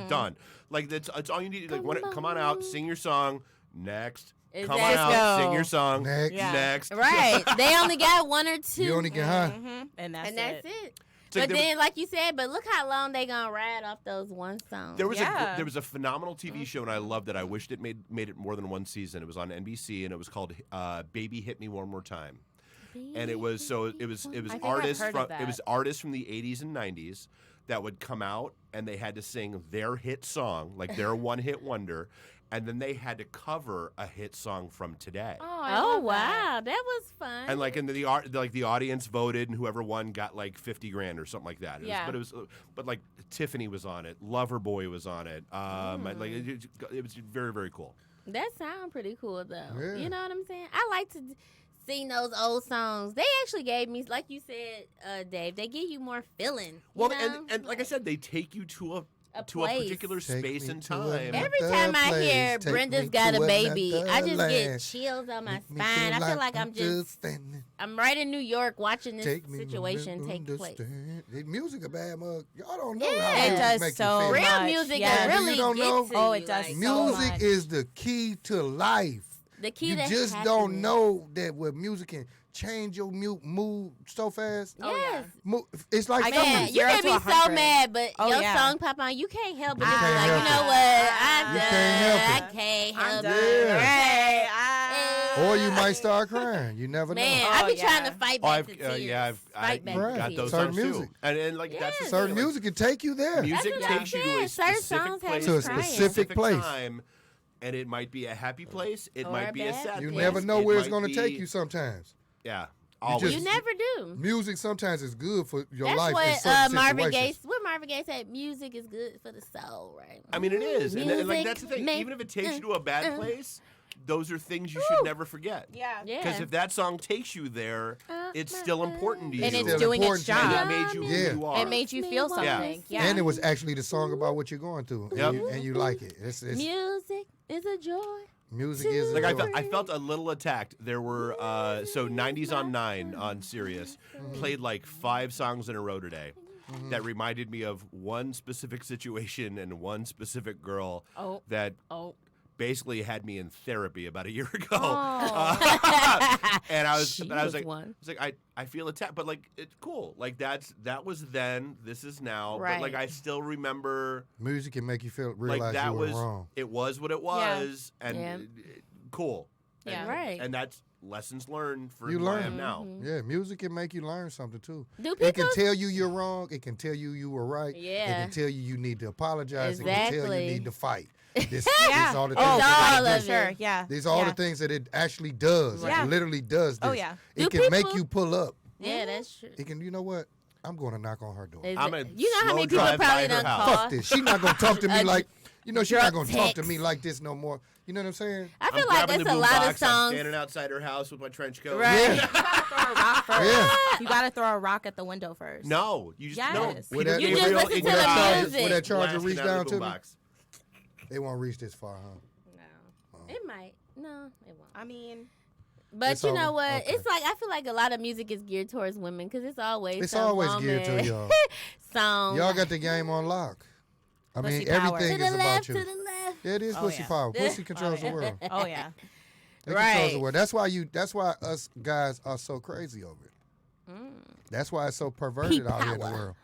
done. Like it's all you need. Like come on out, sing your song, next. Come on Exactly. out, sing your song, Next. Yeah. next. Right. They only got one or two. You only get high. And that's it. It's like But then, like you said, but look how long they gonna ride off those one songs. There was Yeah. there was a phenomenal TV show, and I loved it. I wished it made it more than one season. It was on NBC, and it was called "Baby Hit Me One More Time." And it was I've artists heard from of that. it was artists from the 80s and 90s that would come out, and they had to sing their hit song, like their one hit wonder, and then they had to cover a hit song from today. Oh wow, that was fun. And like the audience voted, and whoever won got like $50,000 or something like that. But like Tiffany was on it, Loverboy was on it. It was very, very cool. That sounds pretty cool though. Yeah. You know what I'm saying? I like to sing those old songs. They actually gave me, like you said, Dave. They give you more feeling. Well, you know? and like I said, they take you to a place. particular Take space me and to time. another Every time I hear place, take Brenda's me got to a baby, I another just land. get chills on my Make me spine. I feel like I'm understanding. I'm right in New York watching this Take me to situation take place. understand. The music a bad mug. Y'all don't know Yeah. how It music does make so you feel. Real much. music Yeah. that really You don't gets know? to Oh, you, it does like, so Music much. is the key to life. the key You to just happiness. don't know that with music can change your mood so fast. Oh, yeah. Yes. It's like I something- Man, you 0 can to be so 100. mad, but Oh, your yeah. song pop on, you can't help but just be can't like, you help know it. what? I'm You done. can't help I it. can't I'm help done. it. Yeah. Right. Or you might start crying. You never Man, know. I be Oh, trying to yeah. fight Oh, back I've to tears. I Fight back Right. to got tears. those Certain songs music. too, and like that's the Yes. Certain thing, like, music can take you there. music That's what takes I'm you to a saying. Certain specific songs have place, you To a crying. specific place. time, and it might be a happy place. It Or might a be a bad sad You place. never know It where it's might going to be- take you sometimes. Yeah, just- always. You never do. Music sometimes is good for your That's life in what certain Marvin Gaye. situations. What Marvin Gaye said, music is good for the soul, right? I mean, it is, and like Music that's the thing. make- Even if it takes you to a bad place, those are things you should never forget. Yeah. Yeah. Because if that song takes you there, it's still important to you. And it's Still doing its important to you. job. And it made you Yeah. who you are. It made you feel something. Yeah. And it was actually the song about what you're going through, and, Yep. you like it. It's Music is a joy. music is Like a joy. I felt a little attacked. There were 90s on 9 on Sirius played like 5 songs in a row today that reminded me of one specific situation and one specific girl Oh. that Oh. basically had me in therapy about a year ago. Oh. And I was She but I was was like one. I feel attacked, but like it's cool. Like that was then, this is now. Right. But like I still remember Music can make you feel like realize that you were was wrong. it was what it was and Yeah. cool. Yeah. And, Right. And that's lessons learned for You who I learn. am now. Yeah, music can make you learn something too. Do It can people? tell you you're wrong. It can tell you were right. It Yeah. can tell you need to apologize. It can tell Exactly. you need to fight. This Yeah. is all the Oh, things. It's that all it of do. sure. it. Yeah. These are all Yeah. the things that it actually does. Yeah. It literally does this. Oh, yeah. It Do can make people- you pull up. Yeah, that's true. It can, you know what? I'm going to knock on her door. Is I'm it- a you know how slow many people drive by probably her done house. called? Fuck this. She's not going to talk to me like, she's not drunk going to talk to text. me like this no more. You know what I'm saying? I I'm feel like grabbing that's the a lot boombox, of I'm songs. standing outside her house with my trench coat. Right. Yeah. You gotta throw a rock first. Yeah. You gotta throw a rock at the window first. No, you just no. Yes. With Peter that- You just Gabriel listen in to your the eyes, music. Would that charger blasting reach out down of to the me? boombox. They won't reach this far, huh? No, it might. No, it won't. I mean, But It's you know over. what? Okay. It's like I feel like a lot of music is geared towards women because it's always It's some always woman geared to y'all. song. Y'all got the game on lock. I mean, Pussy power. everything to is the about left, you. to the left. Yeah, it is Oh, pussy yeah. power. Pussy controls the world. oh yeah. It Right. controls the world. That's why us guys are so crazy over it. That's why it's so perverted out here in the P-power. world.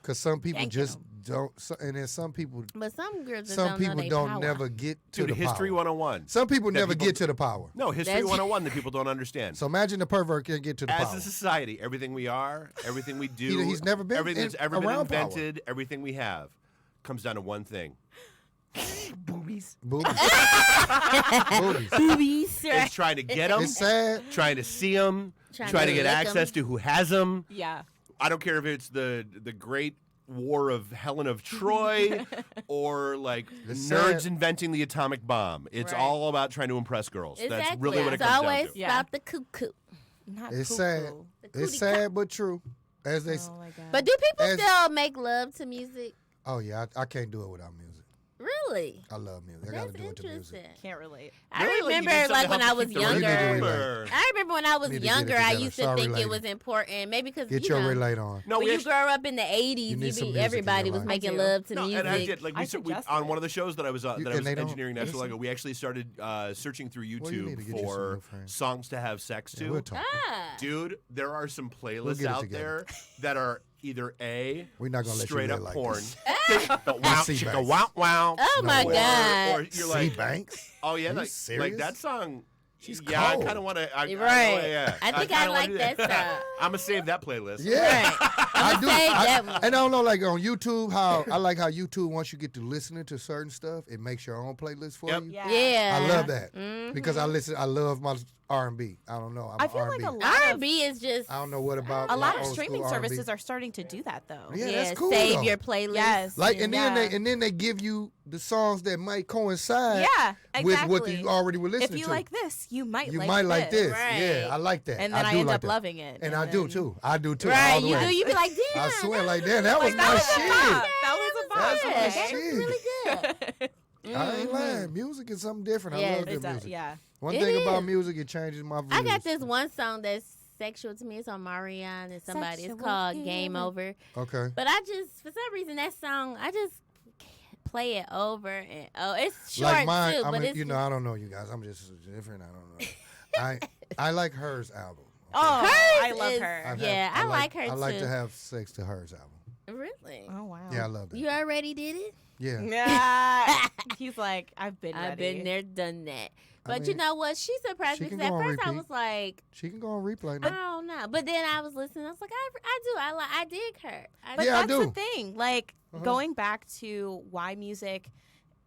Because some people Thank just don't, and then some people, But some girls just some don't people know they don't power. never get to Dude, the History power. 101. Some people that never people- get to the power. No, History That's- 101 that people don't understand. So imagine the pervert can't get to the As power. a society, everything we are, everything we do, He's never been everything that's ever been around power. invented, everything we have, comes down to one thing: boobies. Booties. Booties. Boobies, right? It's trying to get them, It's sad. trying to see them, Trying trying to to get lick 'em. access to who has them. Yeah. I don't care if it's the Great War of Helen of Troy or like It's nerds sad. inventing the atomic bomb. It's Right. all about trying to impress girls. Exactly. That's really what it it's comes always down to. Yeah. about the cuckoo. Not It's poo-poo. sad. The It's cootie sad but true. As they, Oh my god. But do people As- still make love to music? oh yeah, I can't do it without music. Really? I love music. I That's gotta do it to music. interesting. can't relate. I Really? Like, you remember need something like to when help I was keep the You need to younger. relate. Or- I remember when I was Need to get it younger, I together. used to Sorry, think lady. it was important. Maybe because Get you your know, relate on. No, when we you actually, grow up in the 80s, You need some music in everybody your was life. making I do. love to no, music. and I did. Like I we suggested on it. one of the shows that I was You- that I and was they don't engineering not too long listen. ago. We actually started searching through Well, you YouTube need to get you some for new friends. songs to have sex Yeah, to. we'll talk. Ah. Dude, there are some We'll playlists get it out together. there that are either A, We're not gonna let you straight live up like porn, this. the wow, See, chicka Banks. wow wow. Oh my way. God. Or you're See, like, Banks. oh yeah, Are you like serious? that song. She's yeah, cold. I kind of want to. Right. Yeah, I think I kinda wanna like do that song. I'm gonna save that playlist. Yeah, I do. save that one. And I don't know, like on YouTube, how I like how YouTube once you get to listening to certain stuff, it makes your own playlist for Yep. you. Yeah. Yeah. I love that Mhm. because I love my R&B. I don't know. I'm I feel R&B. like a lot of R&B is just I don't know what about a lot my of old streaming school R&B. services are starting to do that though. Yeah, that's cool, Save though. your playlist. Yes. Like and Yeah. then they give you the songs that might coincide Yeah, with exactly. what you already were listening If you to. like this, you might you like might like this. Right. Yeah, I like that. And then I do end like up that. loving it. And I do then- too. I do too. Right, all the you way. do. You be like, damn. I swear, like that. That was Like, my that was a shit. vibe. That was a That's vibe. my That shit. was really good. I ain't Mhm. lying. Music is something different. Yes. I love good It's a- music. yeah. One It thing about is. music, it changes my views. I got this one song that's sexual to me. It's on Marion and somebody. It's Sexual called healing. Game Over. Okay. But I just, for some reason, that song, I just play it over and it's short Like mine, too. I But mean, it's you know, I don't know you guys. I'm just different. I don't know. I like hers album. Oh, Hers I love is- her. Yeah, I like her I like too. to have sex to hers album. really. Oh wow. Yeah, I love that. You already did it. Yeah. Yeah. He's like, I've been I've ready. been there, done that. I But you mean, know what? She surprised she me can because at go on first I repeat. was like, She can go on replay I now. don't know. But then I was listening. I was like, I dig her. But Yeah, I that's do. the thing. Like Uh-huh. going back to why music,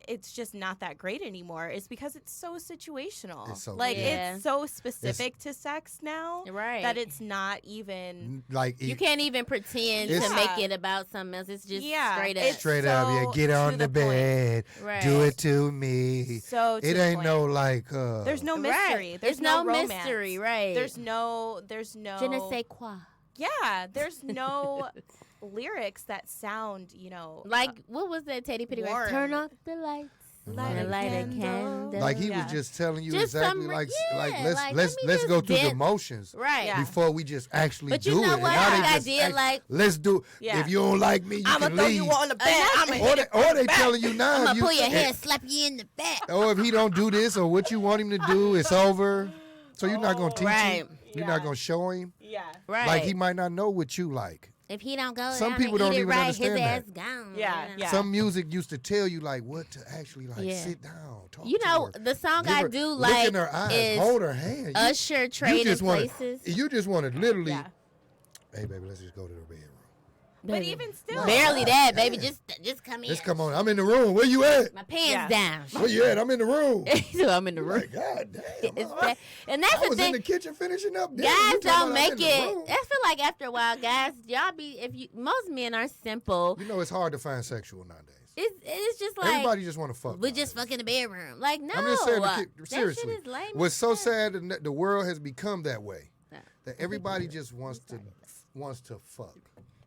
it's just not that great anymore. It's because it's so situational. It's so like good. Yeah. it's so specific to sex now Right. that it's not even. Like You can't even pretend It's- to make it about something else. It's just Yeah, straight up. it's straight up, yeah. so Get to on the the point. bed. Right. Do it to me. So to It the ain't point. no like. There's no Right. mystery. There's no romance. mystery, right? There's no. Je ne sais quoi. Yeah. There's no lyrics that sound. You know. Like, what was that Teddy Pendergrass? Warm. Turn off the lights. Light a Light a candle. candle. Like he Yeah. was just telling you Just exactly some- like yeah, let's like, let's let me let's just go through the vent. motions Right. Yeah. before we just actually But do you know it. And what? now they I just did act- like. let's do. Yeah. If you don't like me, you I'ma can throw leave. you on the bed. I'ma Or they telling you now. I'm if gonna you, pull your and- hair and slap you in the back. Or if he don't do this or what you want him to do, it's over. So you're not gonna teach Right. him. You're not gonna show him. Yeah. Right. Like he might not know what you like. If he don't go Some down people and don't eat it even right, understand his that. ass gone. Yeah, you know? yeah. Some music used to tell you like what to actually like Yeah. sit down, talk You to know, her. the song Give I her- do look like in her eyes, is hold her hand. You- Usher you Trading just wanna- Places. You just want to literally, Yeah. hey baby, let's just go to the bedroom. But even still, barely that, baby. Just come in. Just come on. I'm in the room. Where you at? My pants down. Where you at? I'm in the room. So I'm in the room. Like, God damn. And that's I the was thing. in the kitchen finishing up dinner. Guys You talking don't about make I'm in the it. room? I feel like after a while, guys, most men are simple. You know, it's hard to find sexual nowadays. It's just like Everybody just want to fuck. we just fuck in the bedroom. Like, no. I'm just saying, that seriously. shit is lame. What's as so fuck. sad that the world has become that way. Yeah. That everybody just wants to fuck.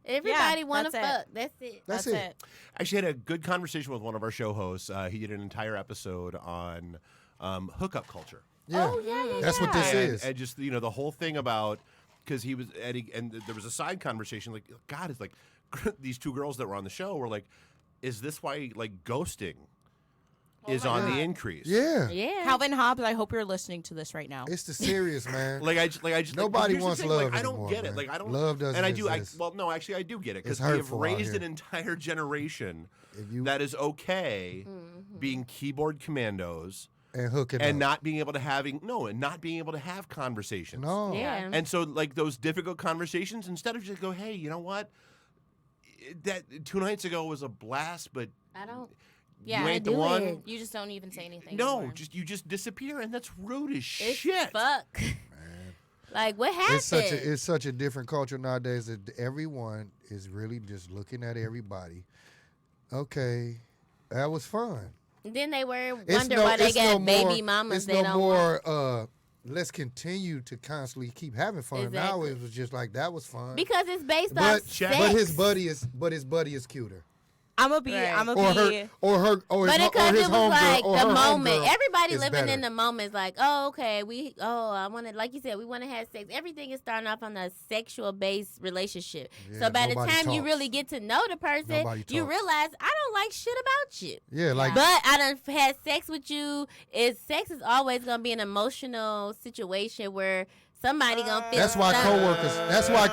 Everybody want to that's it. fuck. That's it. That's it. I actually had a good conversation with one of our show hosts. He did an entire episode on hookup culture. Yeah. Oh, yeah. That's what this is. And just, you know, the whole thing about, because he was, and there was a side conversation, like, God, it's like, these two girls that were on the show were like, is this why, like, ghosting is on the increase? Yeah. Yeah. Calvin Hobbs, I hope you're listening to this right now. It's the serious, man. I just Nobody here's the wants thing, love I don't anymore, get it. man. Like, I don't. Love doesn't And I do. exist. Well, no, actually, I do get it because It's we have hurtful out raised here. an entire generation If you that is okay being keyboard commandos and hooking and up. not being able to have conversations. No. Yeah. And so, like, those difficult conversations, instead of just go, hey, you know what? That 2 nights ago was a blast, but I don't. Yeah, you I ain't the do one. it. You just don't even say anything. No, anymore. you just disappear, and that's rude as It's shit. fuck. Like, what happened? It's such a different culture nowadays that everyone is really just looking at everybody. Okay, that was fun. Then they were It's wonder why they it's got no baby more, mamas It's they no don't want. more. Let's continue to constantly keep having fun. Now Exactly. it was just like that was fun. Because it's based but off sex. but his buddy is cuter. I'm gonna be. Right. I'm Or gonna be. her or her or But his, because or his it was homegirl like or the her moment, homegirl everybody is living better. in the moment is like, oh, okay, I want to, like you said, we want to have sex. Everything is starting off on a sexual based relationship. Yeah, so by the nobody time you talks. really get to know the person, Nobody you talks. realize I don't like shit about you. Yeah, like But I done had sex with you. Sex is always gonna be an emotional situation where somebody gonna feel. that's why something. coworkers. That's why.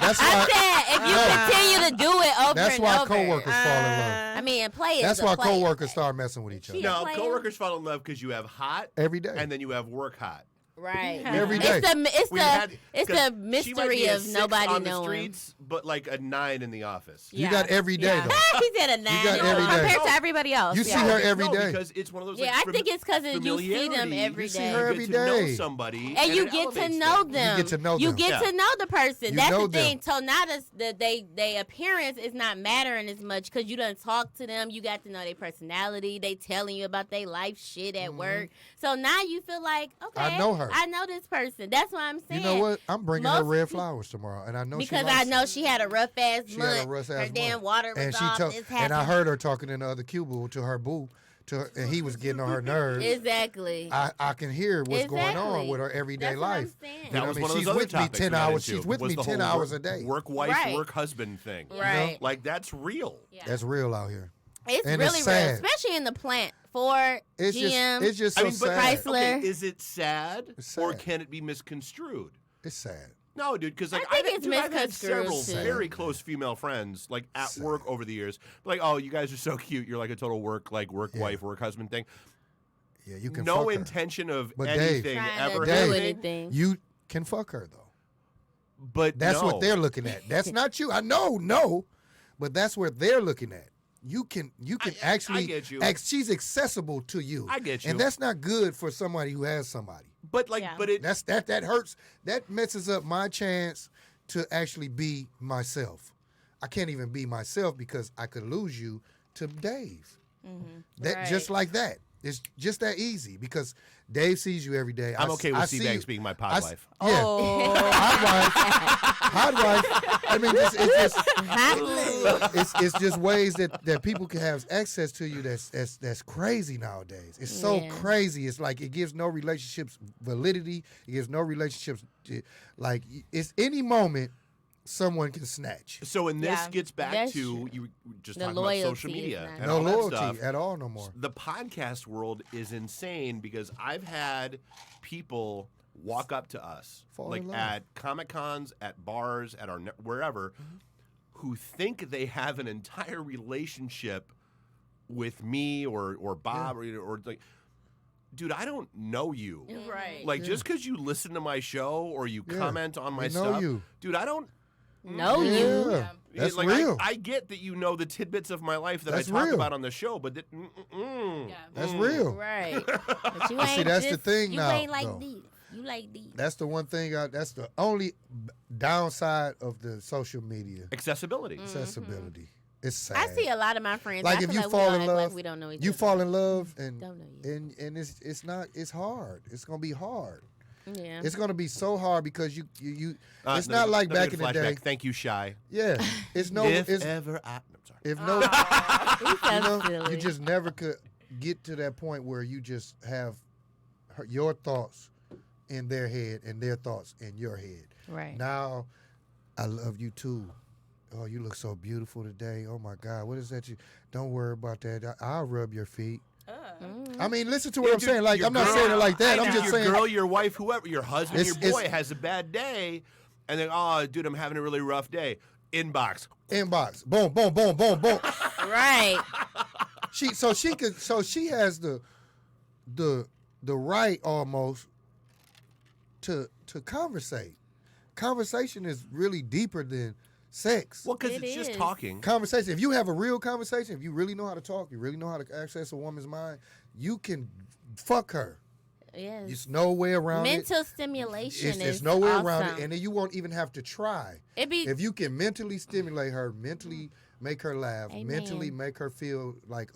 That's I why. said if you continue to do it over That's and why over. coworkers fall in love. I mean, and play is That's a why player. coworkers start messing with each other She- No, player. coworkers fall in love because you have hot every day. and then you have work hot. Right. Every day. It's the mystery of nobody on knowing. the streets, but like a 9 in the office. You got every day Yeah. though. He said a 9. got every day. Compared to everybody else. You yeah. see her every no, day. because it's one of those. Yeah, like, I think it's because you see them familiarity. every You see day. her You every get to know day. somebody, And you it get to elevates know things. them. You get to know You them. get Yeah. to know the person. You That's know the thing. them. So now they appearance is not mattering as much because you done talk to them. You got to know their personality. They telling you about their life shit at work. So now you feel like, okay, I know her. I know this person. That's why I'm saying. You know what? I'm bringing her Most red flowers tomorrow, and I know Because she I likes know it. she had a rough ass She month. had a rough Her ass damn month. water was and she off. told, This and I happened. heard her talking in the other cubicle to her boo, and he was getting on her nerves. Exactly. I can hear what's going on Exactly. with her everyday That's what I'm life. saying. You That know was what I mean? one of She's those other with me topics 10 we got hours. into, She's with was me the 10 whole hours a day. Work wife, Right. work husband thing. Right. Like that's real. Yeah. That's real out here. It's and really it's real, sad. especially in the plant. Ford, It's GM. just so I mean, but sad. Chrysler. okay, is it sad, It's or sad. can it be misconstrued? It's sad. No, dude, because like I think it's I've had misconstrued, several too. very close female friends, like at Sad. work over the years, like, oh, you guys are so cute. You're like a total work Yeah. wife, work husband thing. Yeah, you can No fuck her. intention of But Dave- anything Trying ever to do happening. anything. You can fuck her though. But That's no. what they're looking at. That's not you. I know, no, but that's what they're looking at. You can actually. I get you. She's accessible to you. I get you. And that's not good for somebody who has somebody. But like, Yeah. but it. That hurts. That messes up my chance to actually be myself. I can't even be myself because I could lose you to Dave. That Right. just like that. It's just that easy because Dave sees you every day. I'm okay with see Seabanks you- being my I pod s- wife. Yeah. Oh. Hot wife. I mean, it's just ways that people can have access to you. That's crazy nowadays. It's so Yeah. crazy. It's like it gives no relationships validity. It gives no relationships like it's any moment someone can snatch. So when this Yeah. gets back That's to true. you just The talking about social loyalty is media not and No all that loyalty stuff, at all no more. the podcast world is insane because I've had people walk up to us Fall like in love. at Comic Cons, at bars, at our wherever, who think they have an entire relationship with me or Bob or like, dude, I don't know you. Right. Like just because you listen to my show or you Yeah. comment on my We know stuff, you. dude, I don't. Know Yeah. you. That's like, real. I get that you know the tidbits of my life that That's I talk real. about on the show, but That's real. Right. But you ain't See, that's the just, thing you now, ain't like though. these. You like these. That's the one thing. That's the only downside of the social media accessibility. accessibility. It's sad. I see a lot of my friends. Like I if feel you like fall we in don't act love, like we don't know each you other. fall in love, and Don't know you. and it's hard. It's gonna be hard. Yeah. It's gonna be so hard because you it's No, not like no back good in the day. flashback. Thank you, Shy. Yeah, it's no. If It's ever I... I'm sorry. if no. He's so You know, silly. you just never could get to that point where you just have your thoughts in their head and their thoughts in your head. right. Now, I love you too. Oh, you look so beautiful today. Oh my God, what is that? You don't worry about that. I'll rub your feet. I mean, listen to what Yeah, I'm dude, saying. Like, your I'm not girl- saying it like that. I I'm know. just your saying. girl, your wife, whoever, your husband, It's- your boy it's- has a bad day, and then, oh, dude, I'm having a really rough day. Inbox. Inbox. Boom, boom, boom, boom, boom. Right. She has the right almost to conversate. Conversation is really deeper than sex. Well, because It it's just is. talking. Conversation. If you have a real conversation, if you really know how to talk, you really know how to access a woman's mind, you can fuck her. Yes. There's no way around Mental it. stimulation It's is no way awesome. around it, and then you won't even have to try. It be If you can mentally stimulate her, mentally make her laugh, Amen. mentally make her feel like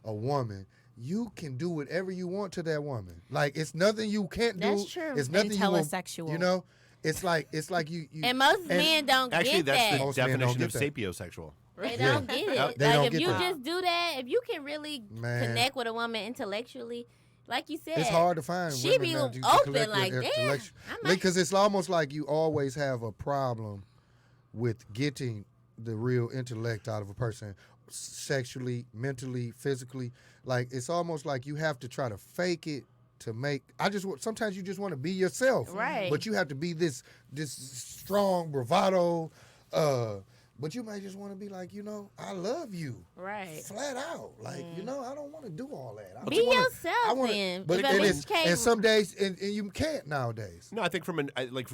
a woman, you can do whatever you want to that woman. Like, it's nothing you can't do. That's true. It's nothing you won't, Intellisexual. you know. It's like you and most men don't Actually, get that's that. the Most men don't definition get of that. sapiosexual. They Yeah. don't get it. They Like don't if get you that. just do that, if you can really Man. connect with a woman intellectually, like you said, It's hard to find She women be that you open connect with like, damn, intellectually. I might- Because it's almost like you always have a problem with getting the real intellect out of a person, sexually, mentally, physically. Like, it's almost like you have to try to fake it to make. Sometimes you just want to be yourself, Right. But you have to be this strong bravado. But you might just want to be like, I love you. right. Flat out. Like, I don't want to do all that. I Be just wanna- yourself I wanna- then. But If a and, bitch it's, can't- and some days, and you can't nowadays. No, I think from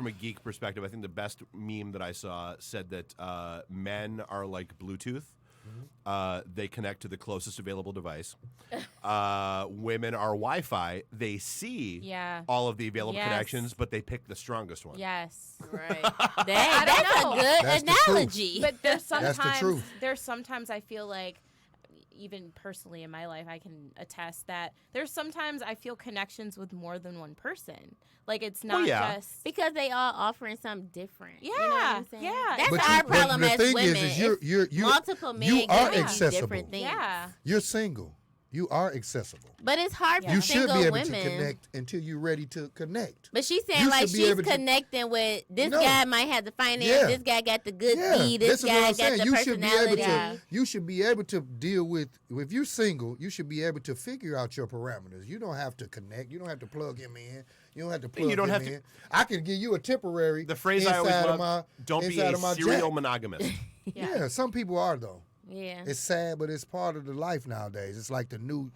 a geek perspective, I think the best meme that I saw said that men are like Bluetooth. They connect to the closest available device. Women are Wi-Fi. They see Yeah. all of the available Yes. connections, but they pick the strongest one. Yes. Right. I That's don't a know. good That's the truth. analogy. But there's That's the sometimes truth. I feel like, even personally in my life, I can attest that there's sometimes I feel connections with more than one person. Like, it's not yeah. just because they all offering something different. You know what Yeah, I'm saying? yeah. That's But our but problem the as thing women. is It's you're multiple men you are giving you accessible. different things. yeah. You're single. You are accessible. But it's hard for You should single be able women. to connect until you're ready to connect. But she's saying You like should be she's able to- connecting with this No. guy might have the finance, Yeah. this guy got the good Yeah, feed, this is what guy I'm got saying. the You should be able personality. to. You should be able to deal with. If you're single, you should be able to figure out your parameters. You don't have to connect. You don't have to plug him in. You don't have to plug you don't him have to- in. I can give you a temporary. The phrase I always inside love: of my, "Don't be inside a of my serial jack. monogamist." Yeah, some people are though. Yeah. It's sad, but it's part of the life nowadays. It's like the new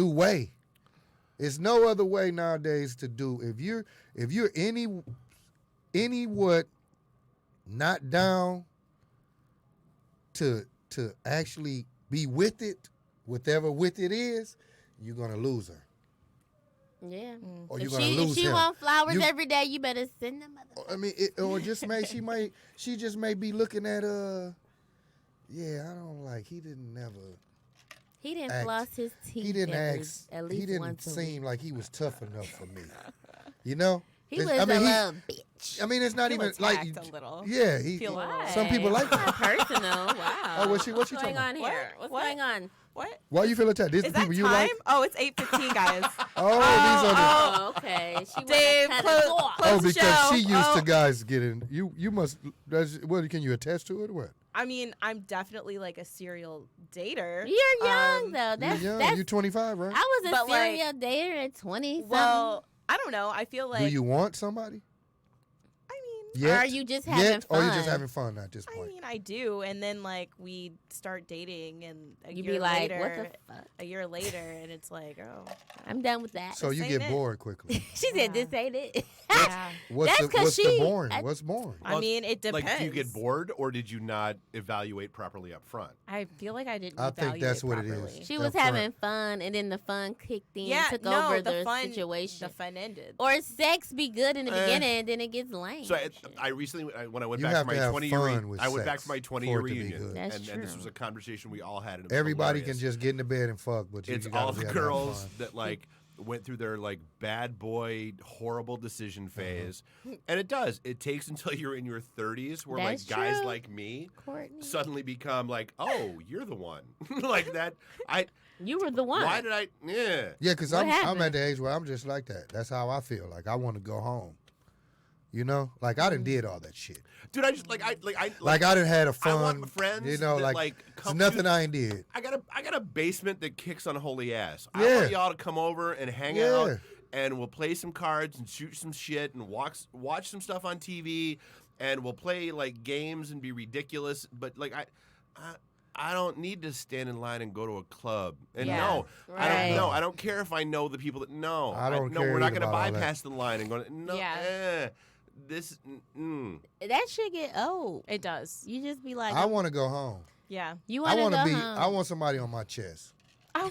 way. It's no other way nowadays to do. If you're any what not down to actually be with it, whatever with it is, you're gonna lose her. Yeah. Or If you're gonna she, lose if she him. want flowers You- every day, you better send them. I mean, she just may be looking at yeah, I don't like. He didn't He didn't act- floss his teeth. He didn't every- ask. At least He didn't once a seem week. like he was tough enough for me. You know. He It's- was I mean, a he- little bitch. I mean, it's not Feel even like. attacked a little. Yeah, Feel some people like Not that. personal. Wow. Oh, what you What's talking going about? on here? What's What? going on? What? Why you feel attacked? This Is the that people you time? like? Oh, it's 8:15, guys. Oh, these are the. Oh, okay. She Dave, wanna cut close- us off. close- Oh, the because show. she used Oh. to guys getting you must. What can you attest to it? Or what? I mean, I'm definitely like a serial dater. You're young though. You're That's young. that's. You're 25, right? I was a But, like, serial dater at 20. Well, I don't know. I feel like Do you want somebody? I mean, Yet? Or are you just having Yet? fun? Or you just having fun at this I point? mean, I do, and then like we start dating, and You be like, later, what the fuck? a year later, and it's like, oh, I'm done with that. So you ain't get it. bored quickly. She said, "This ain't it." yeah. What's That's the 'cause what's the she- boring? I- What's boring? I mean, it depends. Like, do you get bored, or did you not evaluate properly up front? I feel like I didn't. I think that's evaluate what it is. properly. She Up was front. having fun, and then the fun kicked in, Yeah, took no, over the the fun, situation. The fun ended. Or sex be good in the Eh. beginning, and then it gets lame. So and shit. I recently, when I went You back have for to my have 20-year fun with I went back sex for my for 20-year it to be reunion, good. That's and this true. was a conversation we all had. And it was Everybody hilarious. can just get in the bed and fuck, but you It's gotta all be the able to have girls fun. that like went through their like bad boy horrible decision Uh-huh. phase, and it does. It takes until you're in your 30s where That's like guys true. like me Courtney, suddenly become like, oh, you're the one. Like that. you were the one. Why did I? Yeah. Yeah, because What I'm happened? at the age where I'm just like that. That's how I feel. Like I want to go home. You know, like I done did all that shit. Dude, I just like I done had a I fun. want friends. You know, that, like it's come nothing to- I ain't did. I got a basement that kicks on holy ass. I Yeah. want y'all to come over and hang Yeah. out, and we'll play some cards and shoot some shit and watch some stuff on TV, and we'll play like games and be ridiculous. But like I don't need to stand in line and go to a club. And Yeah. no, I Right. don't know. I don't care if I know the people that know. I don't no, care we're not either going to about all that. bypass the line and go. No, Yeah. this. That shit get old. It does. You just be like, I want to go home. Yeah. you I want to want go to be. home. I want somebody on my chest. Oh,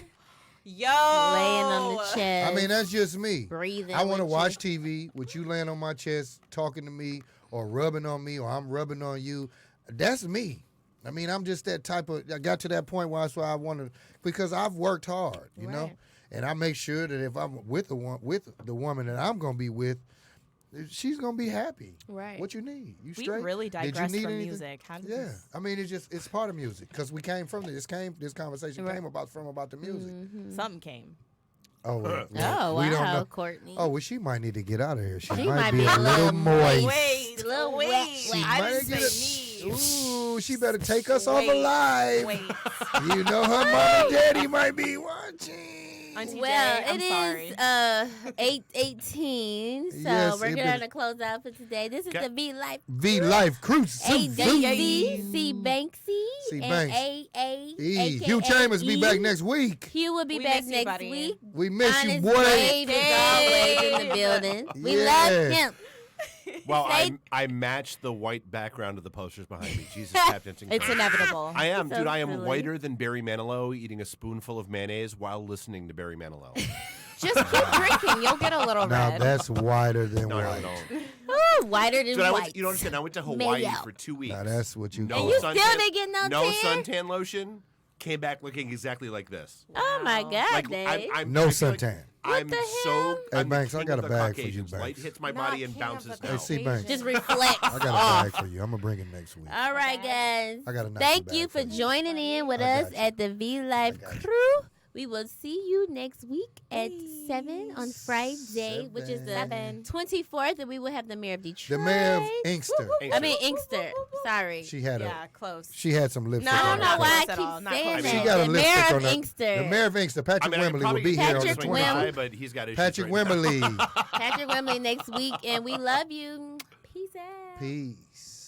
yo, laying on the chest. I mean, that's just me. breathing. I want to with watch you. TV with you laying on my chest, talking to me, or rubbing on me, or I'm rubbing on you. That's me. I mean, I'm just that type of. I got to that point where that's why I want to, because I've worked hard, you know, Right. and I make sure that if I'm with the woman that I'm gonna be with, she's gonna be happy. Right. What you need? You We straight? really Did you digress need from anything? music. How did Yeah, this? I mean, it's part of music because we came from this. This conversation Right. came about the music. Something came. Oh, well, Oh we don't wow, know. Courtney. Oh, well, she might need to get out of here. She, She might be a little moist. Wait, A little wait. wet. She I might didn't get say it. me. Ooh, she better take us off Wait, alive. Wait. You know her mom and daddy might be watching. Auntie Well, Jay, I'm it sorry. is 8:18, so Yes, we're it going is. to close out for today. This is Okay. the V Life V Life Cruise. AWC, C Banksy, C and Banks. AA. E. Hugh Chambers be back next week. Hugh will be We back miss you, next buddy. week. We miss you, Honest boy. Babe is always in the building. We love Yeah. him. Well, Say- I matched the white background of the posters behind me. Jesus, Captain. It's inevitable. I am, So dude. I am silly. whiter than Barry Manilow eating a spoonful of mayonnaise while listening to Barry Manilow. Just keep drinking. You'll get a little Now red. that's wider than No, white. no. Ooh, whiter than Dude, white. you don't understand. I went to Hawaii Mayo. for 2 weeks. Now that's what you No And you call. still didn't get no tan? suntan lotion. Came back looking exactly like this. Oh my Wow. God, Like Dave. No I feel like suntan. I'm the so. hell? Hey, I'm the Banks, I king got of a the bag for you, Caucasians. Light Banks. hits my Not body and king of bounces the Hey, down. see, Banks. Just reflect. I got a bag for you. I'm gonna bring it next week. All right, guys. I got a nice Thank bag you for for you. joining in with I us got you. at the V Life I got you. Crew. We will see you next week at 7 on Friday, which is the 7. 24th, and we will have the Mayor of Detroit. The mayor of Inkster. I mean, Inkster. Sorry. She had Yeah, close. some lipstick I No, on don't her know not why face. close I at keep all. Not saying close. that. She got a the lipstick Mayor on of her. Inkster. The mayor of Inkster, Patrick I mean, I Wembley, probably will be could here on the Patrick 20th. Wembley. but he's got issues Patrick right now. Wembley. Patrick Wembley next week, and we love you. Peace out. Peace.